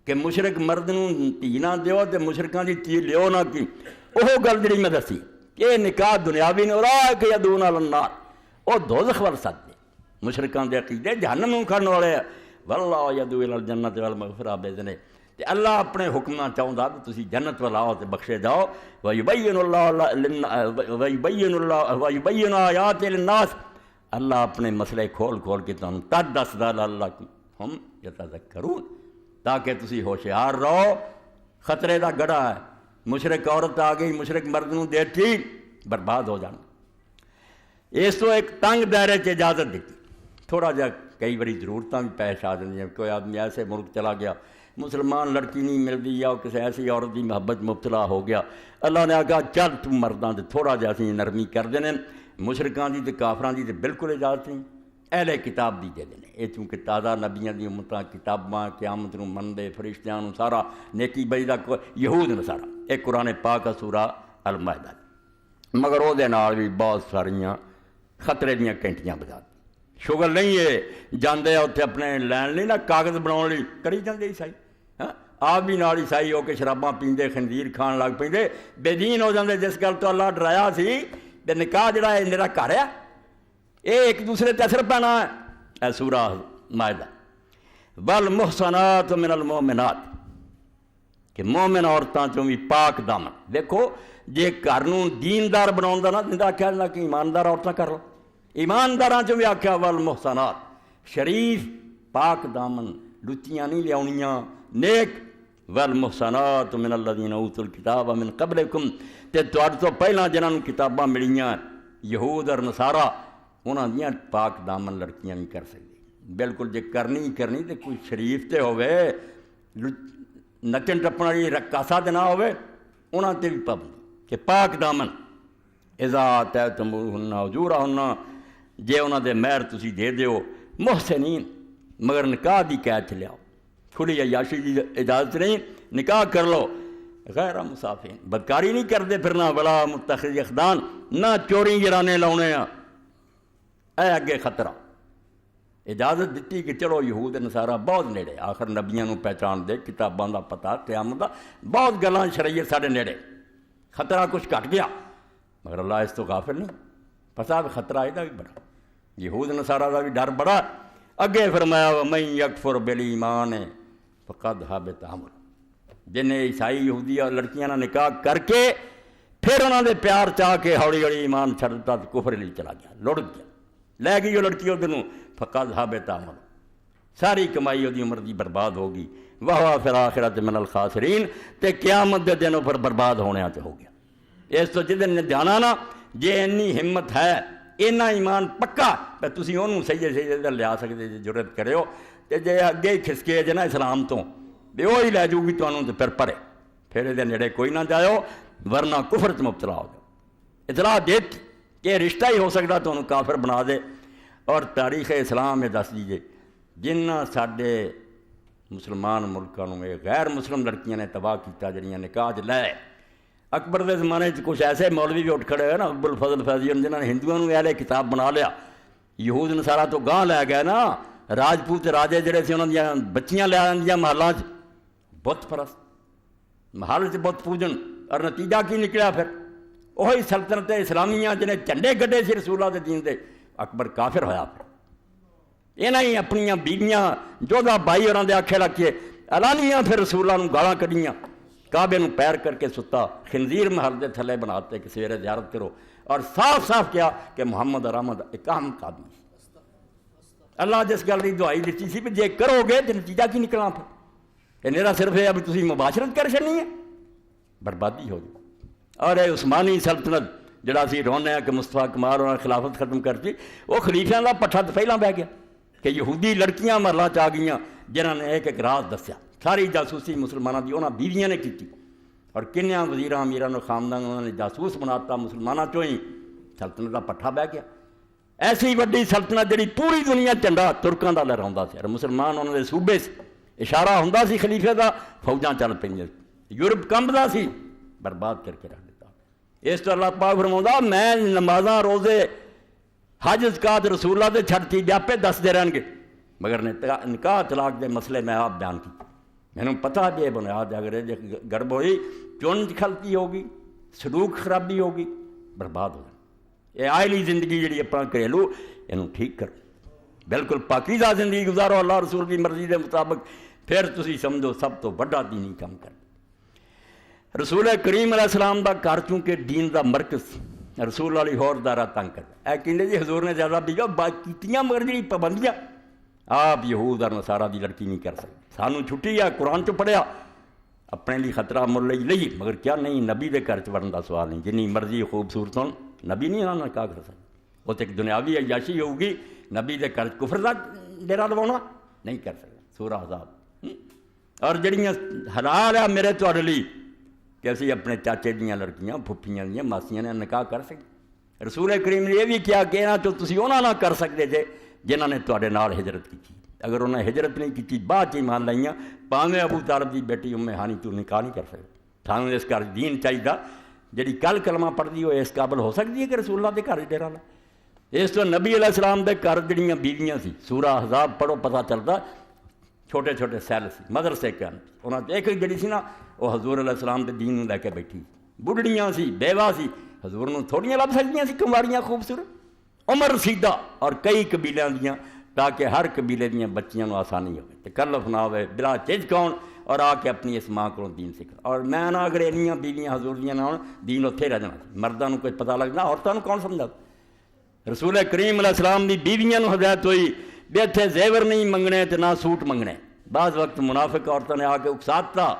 کہ مشرک مرد نوں دھی نہ دیو تے مشرکاں دی دھی لیو نہ کی، وہ گل جڑی میں دسی کہ نکاح دنیاوی نے اولئک یدعون الی النار، وہ دوزخ ول سددے، مشرکاں دے عقیدے جہنم نوں کھڑن والے، واللہ یدعو الی الجنۃ والمغفرۃ بإذنہ، تے اللہ اپنے حکم نہ چاہندا کہ تسی جنت ول آؤ تے بخشے جاؤ، ویبین آیات للناس، اللہ اپنے مسئلے کھول کھول کے تانوں تد دسدا لعلکم یتذکرون، تاکہ تسی ہوشیار رہو۔ خطرے دا گڑھا ہے، مشرک عورت آ گئی مشرک مرد نوں دیتی برباد ہو جانا۔ اس تو ایک تنگ دائرے چ اجازت دیتی، تھوڑا جا کئی باری ضرورتاں بھی پیش آ جاندیاں، کوئی آدمی ایسے ملک چلا گیا مسلمان لڑکی نہیں ملتی یا کسی ایسی عورت کی محبت مبتلا ہو گیا، اللہ نے آکھا چل تم مرداں تے تھوڑا جا اسی نرمی کر دینے، مشرکاں دی تے کافراں دی تے بالکل اجازت نہیں، اہل کتاب دی دے دینے۔ یہ چونکہ تازہ نبیاں دی امتاں کتاباں قیامت نوں مندے فرشتیاں نوں سارا نیکی بئی دا یہود نصارا، ایک قرآن پاک سورہ المائدہ، مگر وہ دے نال بھی بہت ساریاں خطرے دیاں کینٹیاں بجا دی۔ شغل نہیں ہے جاندے اتنے اپنے لین نہیں نا کاغذ بناؤ لی کری جاندے عیسائی، آپ بھی نال عیسائی ہو کے شراباں پیندے خنزیر کھان لگ پیندے، بے دین ہو جاندے۔ جس گل تو اللہ ڈرایا سی کہ نکاح جڑا ہے میرا گھر ہے، یہ ایک دوسرے تے اثر پینا ہے، اے سورہ مائدہ۔ والمحصنات من المؤمنات، کہ مومن عورتاں چوں بھی پاک دامن۔ دیکھو جے گھر نوں دیندار بناؤں دا نہ آکھیا نہ کہ ایماندار عورتاں کر لو، ایمانداراں چوں بھی آکھیا والمحصنات، شریف پاک دامن، لچیاں نہیں لیاونیاں، نیک۔ والمحصنات من الذین اوتوا الکتاب من قبلکم، تے تہاڈے تو پہلاں جنہاں نوں کتاباں ملیاں یہود اور نصارا، انہاں دیاں پاک دامن لڑکیاں نہیں کر سکدی۔ بالکل جے کرنی تے کوئی شریف تے ہوے، نچن ٹپن والی رقاصہ تے نہ ہوے، انہاں تے بھی پابندی کہ پاک دامن۔ اذا آتیتموہن اجورہن، جے انہاں دے مہر تسی دے دیو، محسنین، مگر نکاح دی قید چ لیاؤ، کھلی عیاشی دی اجازت نہیں، نکاح کر لو، غیر مسافین، بدکاری نہیں کرتے پھرنا، ولا متخذ اخدان، نہ چوری گرانے لاؤنے ہیں، اے اگے خطرہ۔ اجازت دیتی کہ چلو یہود نصارہ بہت نیڑے، آخر نبیاں نوں پہچان دے، کتاباں دا پتہ، قیامت دا بہت گلاں شریعت ساڈے نیڑے، خطرہ کچھ گھٹ گیا، مگر اللہ اس تو غافل نہیں، پتہ بھی خطرہ ہے بھی بڑا، یہود نصارہ دا بھی ڈر بڑا۔ اگے فرمایا وَمَن یکفر بالایمان فقد حبط عملہ، جن عیسائی یہودی اور لڑکیاں نہ نکاح کر کے پھر انہوں نے پیار چاہ کے ہولی ہولی ایمان چھڑ دیتا تو کفر لیے چلا گیا، لڑ گیا، لے گئی وہ لڑکی وہ دنوں، فقد حبط عملہ، ساری کمائی وہ عمر دی برباد ہوگی، وَهُوَ فِي الْآخِرَةِ مِنَ الْخَاسِرِينَ، تے قیامت دے دنوں پر برباد ہونے آتے ہو گیا۔ اس تو جدن نے جانا نا جے انی ہمت ہے، اینا ایمان پکا پہ تسی انہوں سیدے لیا سکتے جے جرت کرے ہو، تے جے اگے ہی کھسکے جنا اسلام تو بے وہی لے جو گی تو انہوں تے پھر پڑے، پھر دے نیڑے کوئی نہ جائے ورنہ کفر چ مبتلا ہو جاؤ۔ اطلاع دیت کہ رشتہ ہی ہو سکتا تو انہوں کافر بنا دے۔ اور تاریخ اسلام میں دس دیجئے جنہ ساڈے مسلمان ملکوں میں غیر مسلم لڑکیاں نے تباہ کیتا جڑیاں نکاح لے۔ اکبر دے زمانے کچھ ایسے مولوی بھی اٹھ کھڑے ہوئے نا ابو الفضل فیضی جنہوں نے ہندوؤں نے اہل کتاب بنا لیا، یہود نصارہ تو گاہ لے گئے نا، راجپوت راجے جڑے سے انہوں نے بچیاں لے آندیاں محلاں بت پرست، محل سے بت پوجن، اور نتیجہ کی نکلیا پھر وہی سلطنت اسلامیہ جنہیں جھنڈے گڈے سی رسول اللہ دے دین دے، اکبر کافر ہویا پھر۔ یہاں ہی اپنی بیویاں جودا بائی اور آکھے لگے اعلانیاں پھر رسول اللہ گالاں کڈیاں، کعبے نوں پیر کر کے ستا، خنزیر محل دے تھلے بناتے کہ سویرے زیارت کرو، اور صاف صاف کیا کہ محمد اور احمد ایک اہم قادم۔ اللہ جس گل کی دعائی دیتی سی بھی جے کرو گے تو نتیجہ کی نکلنا پھر، کہ میرا صرف یہ ابھی تھی مباشرت کر چڑنی ہے، بربادی ہو جائے۔ اور یہ عثمانی سلطنت جڑا سی رونے کہ مصطفیٰ کمال اور خلافت ختم کرتی، وہ خلیفیاں کا پٹھا تو پہلا بہ گیا کہ یہودی لڑکیاں محلہ چ آ گئیاں جنہوں نے ایک ایک راز دسیا، ساری جاسوسی مسلمانوں کی انہوں بیویاں نے کی، اور کنیاں وزیراں امیراں خاندان انہوں نے جاسوس بناتا مسلمانوں چوں ہی سلطنت کا پٹھا بہ گیا۔ ایسی وڈی سلطنت جڑی پوری دنیا جھنڈا ترکاں دا لہراوندا سی، اور مسلمان انہوں نے صوبے سے اشارہ ہوندا سی خلیفے دا، فوجاں چل پئیاں، یورپ کمبدا سی، برباد کر کے رکھ دیتا۔ اس تو اللہ پاک فرماؤندا میں نمازاں روزے حج زکات رسول اللہ دے چھڑتی جاپے دسدے رہن گے، مگر نکاح طلاق دے مسئلے میں آپ بیان کی، مینوں پتہ بھی بنیاد اگر گڑب ہوئی چن کھلتی ہوگی، سلوک خرابی ہوگی، برباد ہو جائے۔ یہ آئلی زندگی جڑی اپنا گھریلو یہ ٹھیک کرو، بالکل پاکیزہ زندگی گزارو اللہ رسول کی مرضی کے مطابق، پھر تسی سمجھو سب تو بڑا دینی کام کر۔ رسول کریم علیہ السلام دا گھر چونکہ دین دا مرکز، رسول والی ہور دارا تنگ کر اے کہندے جی حضور نے زیادہ بیگا کیتیاں مگر جی پابندیاں آپ یہود اور نصارہ دی لڑکی نہیں کر سکتے، سانوں چھٹی ہے قرآن چ پڑھیا اپنے لیے خطرہ مل لئی، مگر کیا نہیں نبی دے گھر چ وڑن دا سوال نہیں، جنی مرضی خوبصورت ہون نبی نہیں انہوں نے کہا کر سکتے، وہ تو ایک دنیاوی عیاشی ہوگی، نبی دے گھر کفر دا ڈیرا لوانا نہیں کر سکتے۔ سورہ احزاب۔ اور جڑیاں حلال ہے میرے تہاڈے لئی کہ اسی اپنے چاچے دیاں لڑکیاں پھپھیاں دیاں ماسیاں نے نکاح کر سکتے، رسول کریم نے یہ بھی کیا کہ انہاں چوں تسی انہاں نہ کر سکتے جے جنہاں نے تہاڈے نال ہجرت کی، اگر انہیں ہجرت نہیں کی بعد چ ایمان لائیاں پاویں ابو طالب دی بیٹی ام ہانی تو نکاح نہیں کر سکتے۔ سانوں اس گھر دین چاہیے جڑی کل کلمہ پڑھدی ہو اس قابل ہو سکتی ہے کہ رسول اللہ دے گھر ڈیرا لا۔ اس تو نبی علیہ السلام دے گھر جڑیاں بیویاں سی، سورہ احزاب پڑھو پتہ چلتا، چھوٹے چھوٹے سیل سی مدرسے کے انہاں ایک جڑی سی نا وہ حضور علیہ السلام دے دین نوں لے کے بیٹھی، بڑھڑیاں سی بیوہ سی، حضور نوں تھوڑیاں لب سکدیاں سی کنواریاں خوبصورت، عمر رسیدہ اور کئی قبیلیاں دیاں، تاکہ ہر قبیلے دیاں بچیاں نوں آسانی ہوئے، تکلف نہ ہوئے، بلا جھجک آؤن اور آ کے اپنی اس ماں کو دین سکھ۔ اور میں نہ اگر اینیاں بیویاں حضور دیاں نہ ہون دین اتھے رہ جانا، مرداں نوں کچھ پتہ لگنا، عورتاں نوں کون سمجھا؟ رسول کریم علیہ السلام دی بیویاں نوں ہدایت ہوئی بھی اتھے زیور نہیں منگنے تے نہ سوٹ منگنے۔ بعض وقت منافق عورتوں نے آ کے اکساتا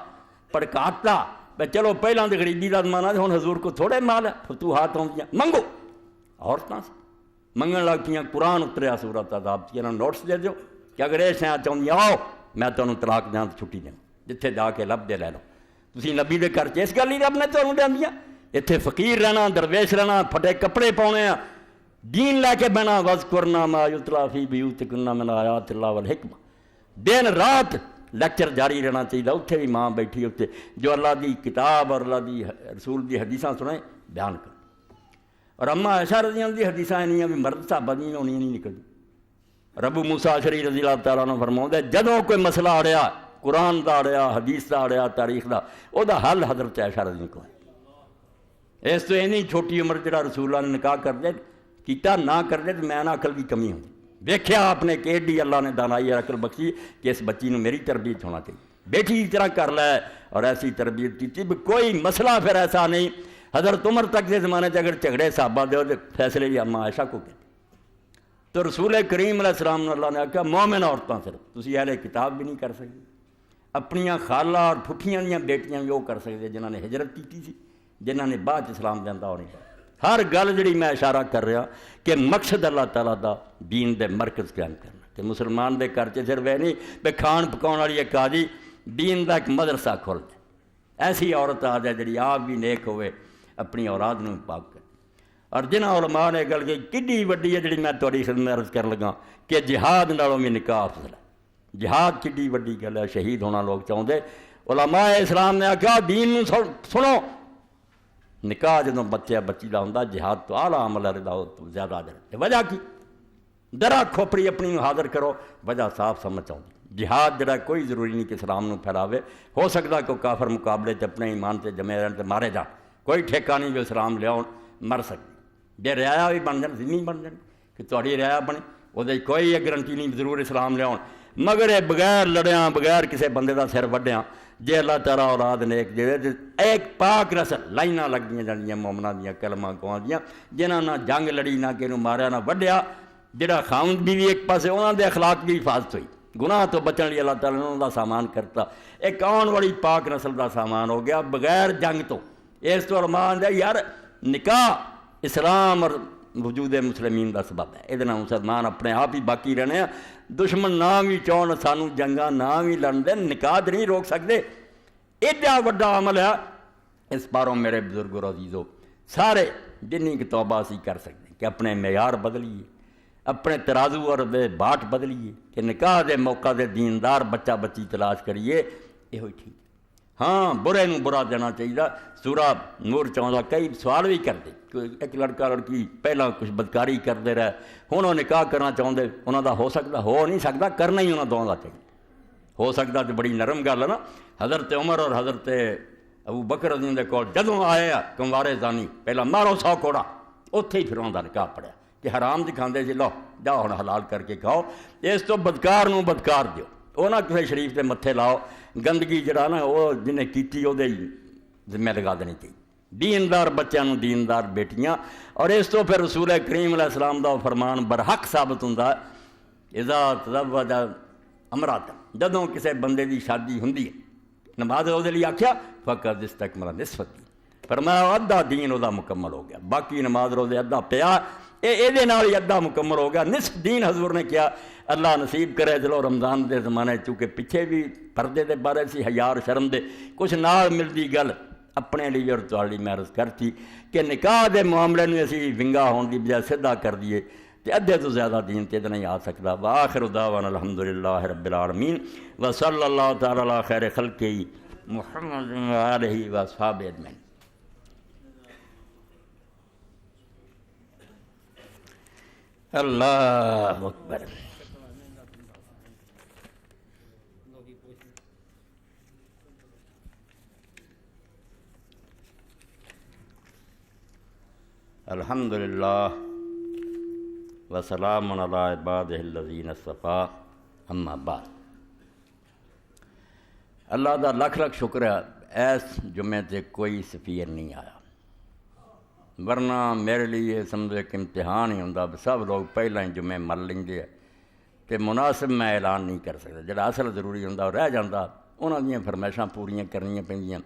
پڑکاتا بھائی چلو پہلاں تے غریبی دا زمانہ ہن حضور کو تھوڑے مال ہے، فتوحات ہوندیاں منگو، عورتاں سے منگن لگ پیاں۔ قرآن اتریا سورۃ احزاب کی، انہاں نوٹس دے دیو کہ اگر یہ شے چاہندی آؤ میں تمہیں طلاق دیاں تے چھٹی دیاں، جتھے جا کے لب دے لے لو۔ تسی نبی دے گھر چ اس گل ہی رب نے تمہیں دیاں، اتھے فقیر رہنا، درویش رہنا، پھٹے کپڑے پاؤنے، دین لے کے بہنا، وذکرنا ما یتلی فی بیوتکن من آیات اللہ والحکمہ، دن رات لیکچر جاری رہنا چاہیے، اتنے بھی ماں بیٹھی اتنے جو اللہ دی کتاب اور اللہ دی رسول دی حدیثاں سنیں بیان کر۔ اور اما عائشہ رضی اللہ دی حدیثاں انہیاں بھی مرد صحابہ دی ہونیاں نہیں نکلدی۔ ربو موسیٰ اشعری رضی اللہ تعالیٰ عنہ فرماؤندے جدوں کوئی مسئلہ اڑیا، قرآن دا اڑیا، حدیث دا اڑیا، تاریخ دا، او دا حل حضرت عائشہ رضی اللہ کو ہے۔ اس تو اینی چھوٹی عمر جڑا رسول اللہ نے نکاح کر دے کیتا نہ کر دے تو میں نہ عقل دی کمی ہوندی۔ دیکھیا آپ نے کہ ایڈی اللہ نے دانائی اور عقل بخشی کہ اس بچی نو میری تربیت ہونا چاہیے، بیٹی کی طرح کر لے، اور ایسی تربیت کی تھی کوئی مسئلہ پھر ایسا نہیں۔ حضرت عمر تک کے زمانے سے اگر جھگڑے صحابہ دے تو فیصلے بھی اما عائشہ کو کہتے۔ تو رسول کریم علیہ السلام نے اللہ نے کہا مومن عورتاں صرف تسی اہل کتاب بھی نہیں کر سکتے، اپنیاں خالہ اور پھپھیاں دیاں بیٹیاں بھی وہ کر سکتے جنہوں نے ہجرت کی سی، جنہوں نے بعد اسلام دینا ہو نہیں۔ ہر گل جڑی میں اشارہ کر رہا کہ مقصد اللہ تعالیٰ دا دین دے مرکز قائم کرنا، کہ مسلمان دے گھر چ صرف یہ نہیں بے کھان پکاؤن والی ایک آدھی دین دا ایک مدرسہ کھول دے، ایسی عورت آ جائے جڑی آپ بھی نیک ہوئے، اپنی اولاد نوں پاک کرے۔ اور جنہاں علماء نے گل کہ کڈی وڈی ہے جڑی میں تہاڈی خدمت عرض کر لگا کہ جہاد نالوں بھی نکاح افضل ہے۔ جہاد کڈی وڈی گل ہے، شہید ہونا لوگ چاہتے۔ علماء اسلام نے آخیا دین نو سنو، نکاح جدوں بچہ بچی کا ہوں جہاد تو آلہ عمل ہے تو زیادہ اجر۔ وجہ کی؟ درا کھوپڑی اپنی حاضر کرو، وجہ صاف سمجھ آؤں۔ جہاد جڑا کوئی ضروری نہیں کہ اسلام نو پھیلاوے، ہو سکتا کہ کافر مقابلے تے اپنے ایمان سے جمے رہن تے مارے جان، کوئی ٹھیکہ نہیں جو اسلام لیاؤ مر سکتے۔ جے رعایا بھی بن جان، ذمہ بن جان کہ تہاڈی رعایا بنے، وہ کوئی گارنٹی نہیں ضرور اسلام لیاؤ، مگر یہ بغیر لڑیاں بغیر کسی بندے دا سر وڈیاں جے اللہ تعالیٰ اولاد نیک دے ایک پاک رسل لائناں لگدیاں جانیاں مومناں دیاں کلمہ گواں دیاں، جنہاں نہ جنگ لڑی نہ کینوں ماریا نہ وڈیا، جڑا خاوند بھی ایک پاسے انہاں دے اخلاق بھی حفاظت ہوئی، گناہ تو بچن لیے اللہ تعالیٰ نے انہاں دا سامان کرتا، ایک آن والی پاک نسل دا سامان ہو گیا بغیر جنگ تو۔ اس تو علماء دے یار نکاح اسلام اور وجود مسلمین دا سبب ہے، یہ مسلمان اپنے آپ ہی باقی رہنے ہیں، دشمن نہ بھی چاہن سانو جنگاں نہ بھی لڑن دے، نکاح نہیں روک سکتے۔ ایڈا وڈا عمل ہے، اس باروں میرے بزرگ اور عزیزو سارے جنی کی توبہ اسی کر سکتے کہ اپنے معیار بدلیے، اپنے ترازو اور دے باٹ بدلیے، کہ نکاح دے موقع دے دیندار بچہ بچی تلاش کریے، یہ ہوئی ٹھیک۔ ہاں برے نو برا دینا چاہیے۔ سورہ نور چاہتا کئی سوال بھی کرتے، ایک لڑکا لڑکی پہلا کچھ بدکاری کرتے رہے، ہوں وہ نکاح کرنا چاہتے، انہوں دا ہو سکتا ہو نہیں سکتا، کرنا ہی انہوں دونوں کا چاہیے۔ ہو سکتا تو بڑی نرم گل ہے نا، حضرت عمر اور حضرت ابو بکر رضی اللہ عنہ جدوں آئے کنوارے زانی پہلا مارو 100 کوڑا، اتھے ہی پھر انہوں دا نکاح پڑیا کہ حرام دی کھاندے سی، لو جاؤ ہن حلال کر کے کھاؤ، اس تو بدکار نو بدکار دیو، وہ نہ کسی شریف دے متھے لاؤ، گندگی جڑا نا وہ جنہیں کیتی وہ ذمہ لگا دینی چاہیے۔ دیندار بچوں نو دیندار بیٹیاں، اور اس تو پھر رسول کریم علیہ السلام دا فرمان برحق ثابت ہوندا ہے، اذا تزوج امرأۃ، جدوں کسی بندے دی شادی ہوندی ہے، نماز وہ لیے آخیا فقط استکمل نصف الدین، فرمایا ادھا دین وہ مکمل ہو گیا، باقی نماز روزے ادھا پیا، یہ نال ہی ادھا مکمل ہو گیا، نصف دین حضور نے کیا۔ اللہ نصیب کرے چلو رمضان دے زمانے چونکہ پیچھے بھی پردے دے بارے سی حیا اور شرم دے کچھ نال ملتی گل اپنے لیے اور تہاڈی میں عرض کرتی کہ نکاح دے معاملے نوں اسی ونگا ہون دی بجائے سیدھا کر دیے تے ادھے تو زیادہ دین تے نہیں آ سکتا۔ وآخر دعوانا الحمدللہ رب العالمین وصلی اللہ تعالی علی خیر خلقہ محمد وآلہ وصحبہ اجمعین۔ اللہ اکبر۔ الحمدللہ وسلام علی عبادہ الذین اصطفیٰ، اما بعد۔ اللہ دا لکھ لکھ شکر ہے ایس جمعے تے کوئی سفیر نہیں آیا، ورنہ میرے لیے سمجھے کہ امتحان ہی ہوندا، سب لوگ پہلے ہی جمعے مل لیندے تے مناسب میں اعلان نہیں کر سکتا، جڑا اصل ضروری ہوندا رہ جاندا، انہاں دیاں فرمائشاں پوریاں کرنیاں پیندیاں۔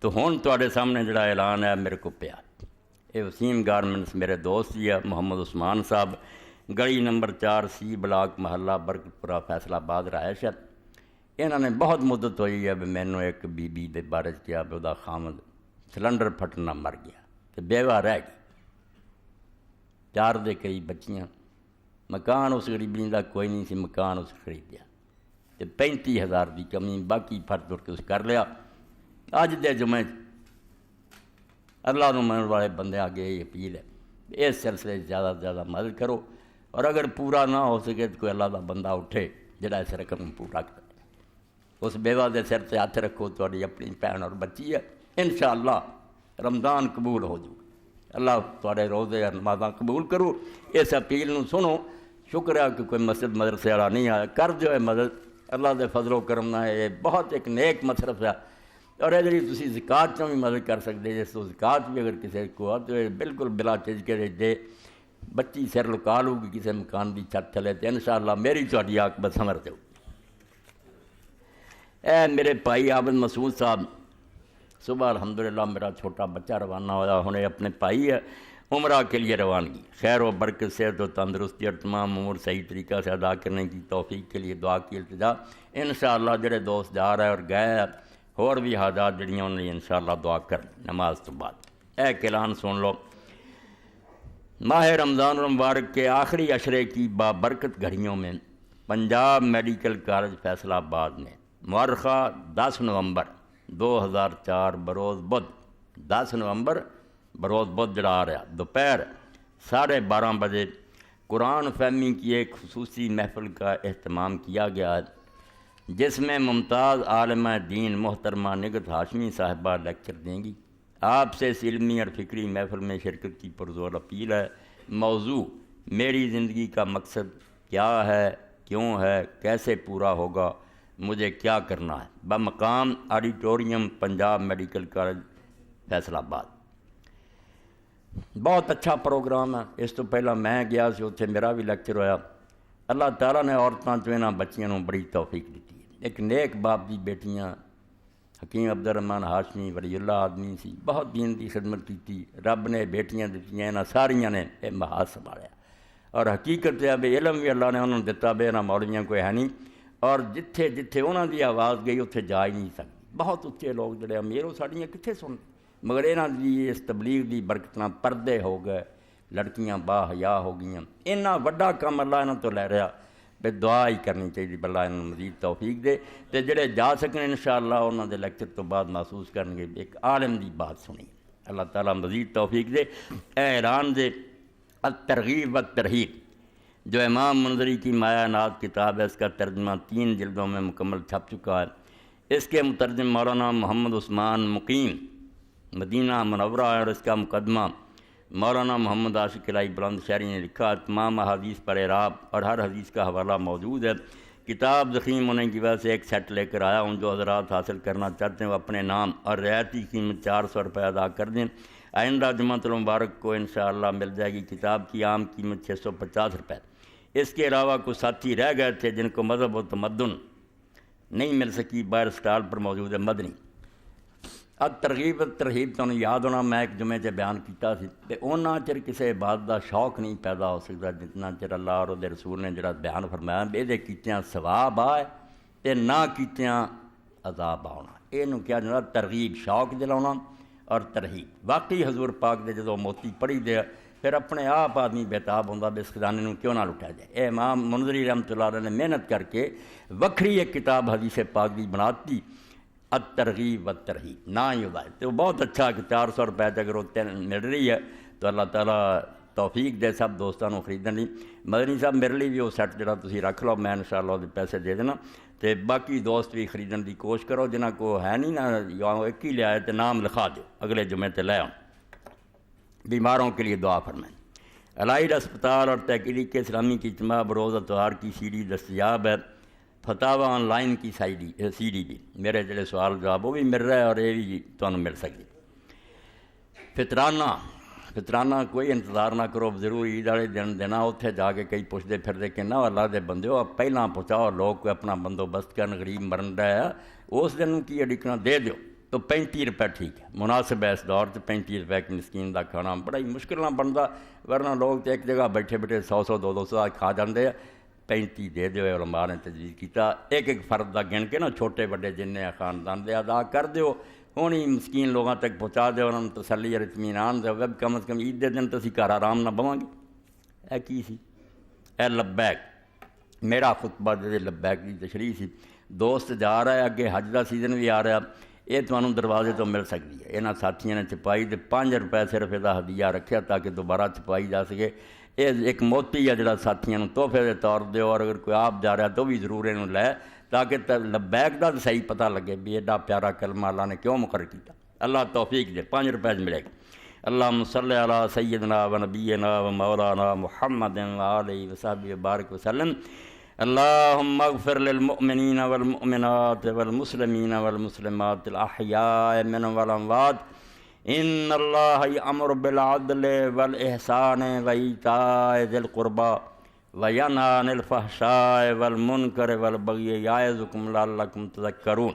تو ہن تواڈے سامنے جڑا اعلان ہے میرے کو پیا، یہ وسیم گارمنٹس میرے دوست ہی ہے محمد عثمان صاحب، گلی نمبر 4C بلاک محلہ برکت پورہ فیصل آباد رہائش ہے۔ انہوں نے بہت مدت ہوئی ہے بھی مینوں ایک بی بی دے بارے کیا بھی وہ خامد سلنڈر پھٹنا مر گیا تو بیوہ رہ گئی، 4 دے کئی بچیاں، مکان اس غریبی دا کوئی نہیں سی، مکان اس خریدیا تو 35,000 دی کمی، باقی پھٹ تر کے اس کر لیا۔ اج دے جمعے اللہ نو منن والے بندے آگے یہ اپیل ہے اس سلسلے زیادہ سے زیادہ مدد کرو، اور اگر پورا نہ ہو سکے تو کوئی اللہ دا بندہ اٹھے جڑا اس رقم پورا کرے، اس بیوہ دے سر سے ہاتھ رکھو، تھوڑی اپنی بہن اور بچی ہے، انشاءاللہ رمضان قبول ہو جائے، اللہ تھوڑے روزے اور نمازاں قبول کرو۔ اس اپیل نو سنو، شکر ہے کہ کوئی مسجد مدرسے والا نہیں آیا، کر جو ہے مدد، اللہ دے فضل و کرم نہ ہے، بہت ایک نیک مصرف ہے، اور یہ جی تسی زکوٰۃ چوں بھی مدد کر سکتے جس تو زکوٰۃ بھی اگر کسی کو آ تو بالکل بلا جھجکے دے، بچی سر لکا لو گی کسی مکان کی چھت تھلے تو انشاءاللہ میری تہاڈی عاقبت سنور ہو۔ اے میرے بھائی عابد مسعود صاحب، صبح الحمدللہ میرا چھوٹا بچہ روانہ ہوا، انہیں اپنے بھائی ہے عمرہ کے لیے روانگی، خیر و برکت صحت و تندرستی اور تمام امور صحیح طریقہ سے ادا کرنے کی توفیق کے لیے دعا کی التجا۔ انشاءاللہ جڑے دوست جا رہے ہیں اور گئے اور بھی حاجات جڑیاں انہوں نے انشاءاللہ دعا کر نماز تو بعد۔ ایک اعلان سن لو، ماہ رمضان المبارک کے آخری عشرے کی بابرکت گھڑیوں میں پنجاب میڈیکل کالج فیصل آباد نے مورخہ 10 نومبر 2004 بروز بدھ 10 نومبر بروز بدھ جڑا آ رہا دوپہر 12:30 بجے قرآن فہمی کی ایک خصوصی محفل کا اہتمام کیا گیا ہے، جس میں ممتاز عالمہ دین محترمہ نگہت ہاشمی صاحبہ لیکچر دیں گی۔ آپ سے اس علمی اور فکری محفل میں شرکت کی پرزور اپیل ہے۔ موضوع میری زندگی کا مقصد کیا ہے، کیوں ہے، کیسے پورا ہوگا، مجھے کیا کرنا ہے، بمقام auditorium Punjab medical college Faisalabad. بہت اچھا پروگرام ہے۔ اس تو پہلا میں گیا سی، اتنے میرا بھی لیکچر ہویا۔ اللہ تعالیٰ نے عورتوں تو یہاں بچیاں نوں بڑی توفیق دیتی ہے۔ ایک نیک باپ دی بیٹیاں حکیم عبد الرحمن ہاشمی ولی اللہ آدمی سی، بہت دین دی خدمت کی، رب نے بیٹیاں دیتیاں، انہاں ساریاں نے یہ محاذ سنبھالیا، اور حقیقت ہے بے علم بھی اللہ نے انہوں نے دتا، بے نہ مولویاں کوئی ہے نہیں، اور جتھے جتھے انہوں دی آواز گئی اتھے جا ہی نہیں سکتی۔ بہت اچھے لوگ جڑے امیر وہ ساڑیاں کتنے سن، مگر انہاں دی اس تبلیغ دی برکت نال پردے ہو گئے، لڑکیاں با حیا ہو گئیں۔ انہاں وڈا کام اللہ انہاں تو لے رہا، بے دعا ہی کرنی چاہیے، اللہ انہوں مزید توفیق دے، تے جڑے جا سکن انشاءاللہ انہوں دے لیکچر تو بعد محسوس کریں گے ایک عالم دی بات سنی۔ اللہ تعالیٰ مزید توفیق دے۔ ایران دے الترغیب والترہیب جو امام منذری کی مایہ ناز کتاب ہے، اس کا ترجمہ 3 جلدوں میں مکمل چھپ چکا ہے۔ اس کے مترجم مولانا محمد عثمان مقیم مدینہ منورہ ہے، اور اس کا مقدمہ مولانا محمد عاشق الہی بلند شہری نے لکھا۔ تمام احادیث پر اعراب اور ہر حدیث کا حوالہ موجود ہے۔ کتاب ضخیم ہونے کی وجہ سے ایک سیٹ لے کر آیا ہوں، جو حضرات حاصل کرنا چاہتے ہیں وہ اپنے نام اور رعایتی قیمت 400 روپے ادا کر دیں۔ آئندہ جمعۃ المبارک کو انشاءاللہ مل جائے گی۔ کتاب کی عام قیمت 650 روپے۔ اس کے علاوہ کچھ ساتھی رہ گئے تھے جن کو مذہب و تمدن نہیں مل سکی، باہر سٹال پر موجود ہے مدنی۔ اب ترغیب ترہیب تو یاد ہونا، میں ایک جمعے سے بیان کیتا سی کہ اونا چر کسی عبادت کا شوق نہیں پیدا ہو سکتا جتنا چر اللہ اور دے رسول نے جڑا بیان فرمایا یہ کیتیاں ثواب آئے تے نہ کیتیاں عذاب آنا۔ یہ کیا جانا ترغیب، شوق دلانا اور ترہیب۔ واقعی حضور پاک دے جدو موتی پڑھی دے پھر اپنے آپ آدمی بےتاب ہوتا بھی اس خزانے نوں کیوں نہ لٹیا جائے۔ اے امام منذری رحمۃ اللہ علیہ نے محنت کر کے وکری ایک کتاب حدیث پاک دی بناتی، الترغیب والترہیب، نہ ہی ہوتا ہے تو بہت اچھا کہ 400 روپے اگر وہ مل رہی ہے تو اللہ تعالیٰ توفیق دے سب دوستوں کو خریدنے لی۔ مدنی صاحب میرے لیے بھی وہ سیٹ جڑا تسی رکھ لو، میں انشاءاللہ وہ پیسے دے دینا، تو باقی دوست بھی خریدنے کی کوشش کرو، جنہاں کو ہے نہیں نا یا ایک ہی لیا ہے تو نام لکھا دو، اگلے جمعے تے لے آؤں۔ بیماروں کے لیے دعا فرمائیں۔ الائڈ اسپتال اور تحقیق اسلامی کی اجتماع بروز اتوار کی سی ڈی دستیاب ہے، فتاوی آن لائن کی سی ڈی بھی، میرے جڑے سوال جواب وہ بھی مل رہا ہے اور یہ بھی تمہیں مل سکتی۔ فطرانہ کوئی انتظار نہ کرو، ضرور عید والے دن دینا، اتنے جا کے کئی پوچھتے پھرتے کہ نہ اللہ دے بندے ہو پہلاں پہنچاؤ، لوگ کوئی اپنا بندوبست کرن، غریب مرن رہا ہے اس دن کی اڈکنا دے دیو تو 35 روپے ٹھیک ہے، مناسب ہے۔ اس دور سے 35 روپے کی مسکین کا کھانا بڑا ہی مشکل نہ بنتا، ورنہ لوگ تو ایک جگہ بیٹھے بیٹھے 100 200 کھا جاندے ہیں۔ 35 دے دیو، علماء نے تجویز کیتا، ایک ایک فرد کا گن کے نا چھوٹے بڑے جن خاندان دے ادا کر دیو، ہوں ہی مسکین لوگوں تک پہنچا دے، انہوں نے تسلی اور اطمینان دے، ویب کم از کم عید دے دن تو اسی گھر آرام نہ بواں گے۔ اے کی سی اے لبیک، میرا خطبہ دے لبیک کی تشریح سی۔ دوست جا رہا ہے، اگے حج کا سیزن بھی آ رہا، یہ تمہوں دروازے تو مل سکتی ہے۔ یہاں ساتھیوں نے چھپائی تے 5 روپے صرف یہ ہدیہ رکھا تاکہ دوبارہ چھپائی جا سکے۔ یہ ایک موتی ہے جڑا ساتھیوں نے تحفے کے طور دیو، اور اگر کوئی آپ جا رہا تو بھی ضرور یہ لے، تاکہ لبیک کا صحیح پتہ لگے بھی ایڈا پیارا کلمہ اللہ نے کیوں مقرر کیا۔ اللہ توفیق دے، 5 روپے ملے گا۔ اللہم صلی علی سیدنا و نبینا و مولانا محمد و آلہ وصحبہ وبارک وسلم۔ اللہم اغفر للمؤمنین والمؤمنات والمسلمین والمسلمات الاحیاء منهم والاموات، ان اللہ یأمر بالعدل والاحسان وایتاء ذی القربى وینہی عن الفحشاء والمنکر والبغی یعظکم لعلکم تذکرون۔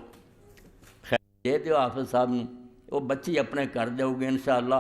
خیر دے دیو حافظ صاحب نے، وہ بچی اپنے کر دو گے انشاءاللہ۔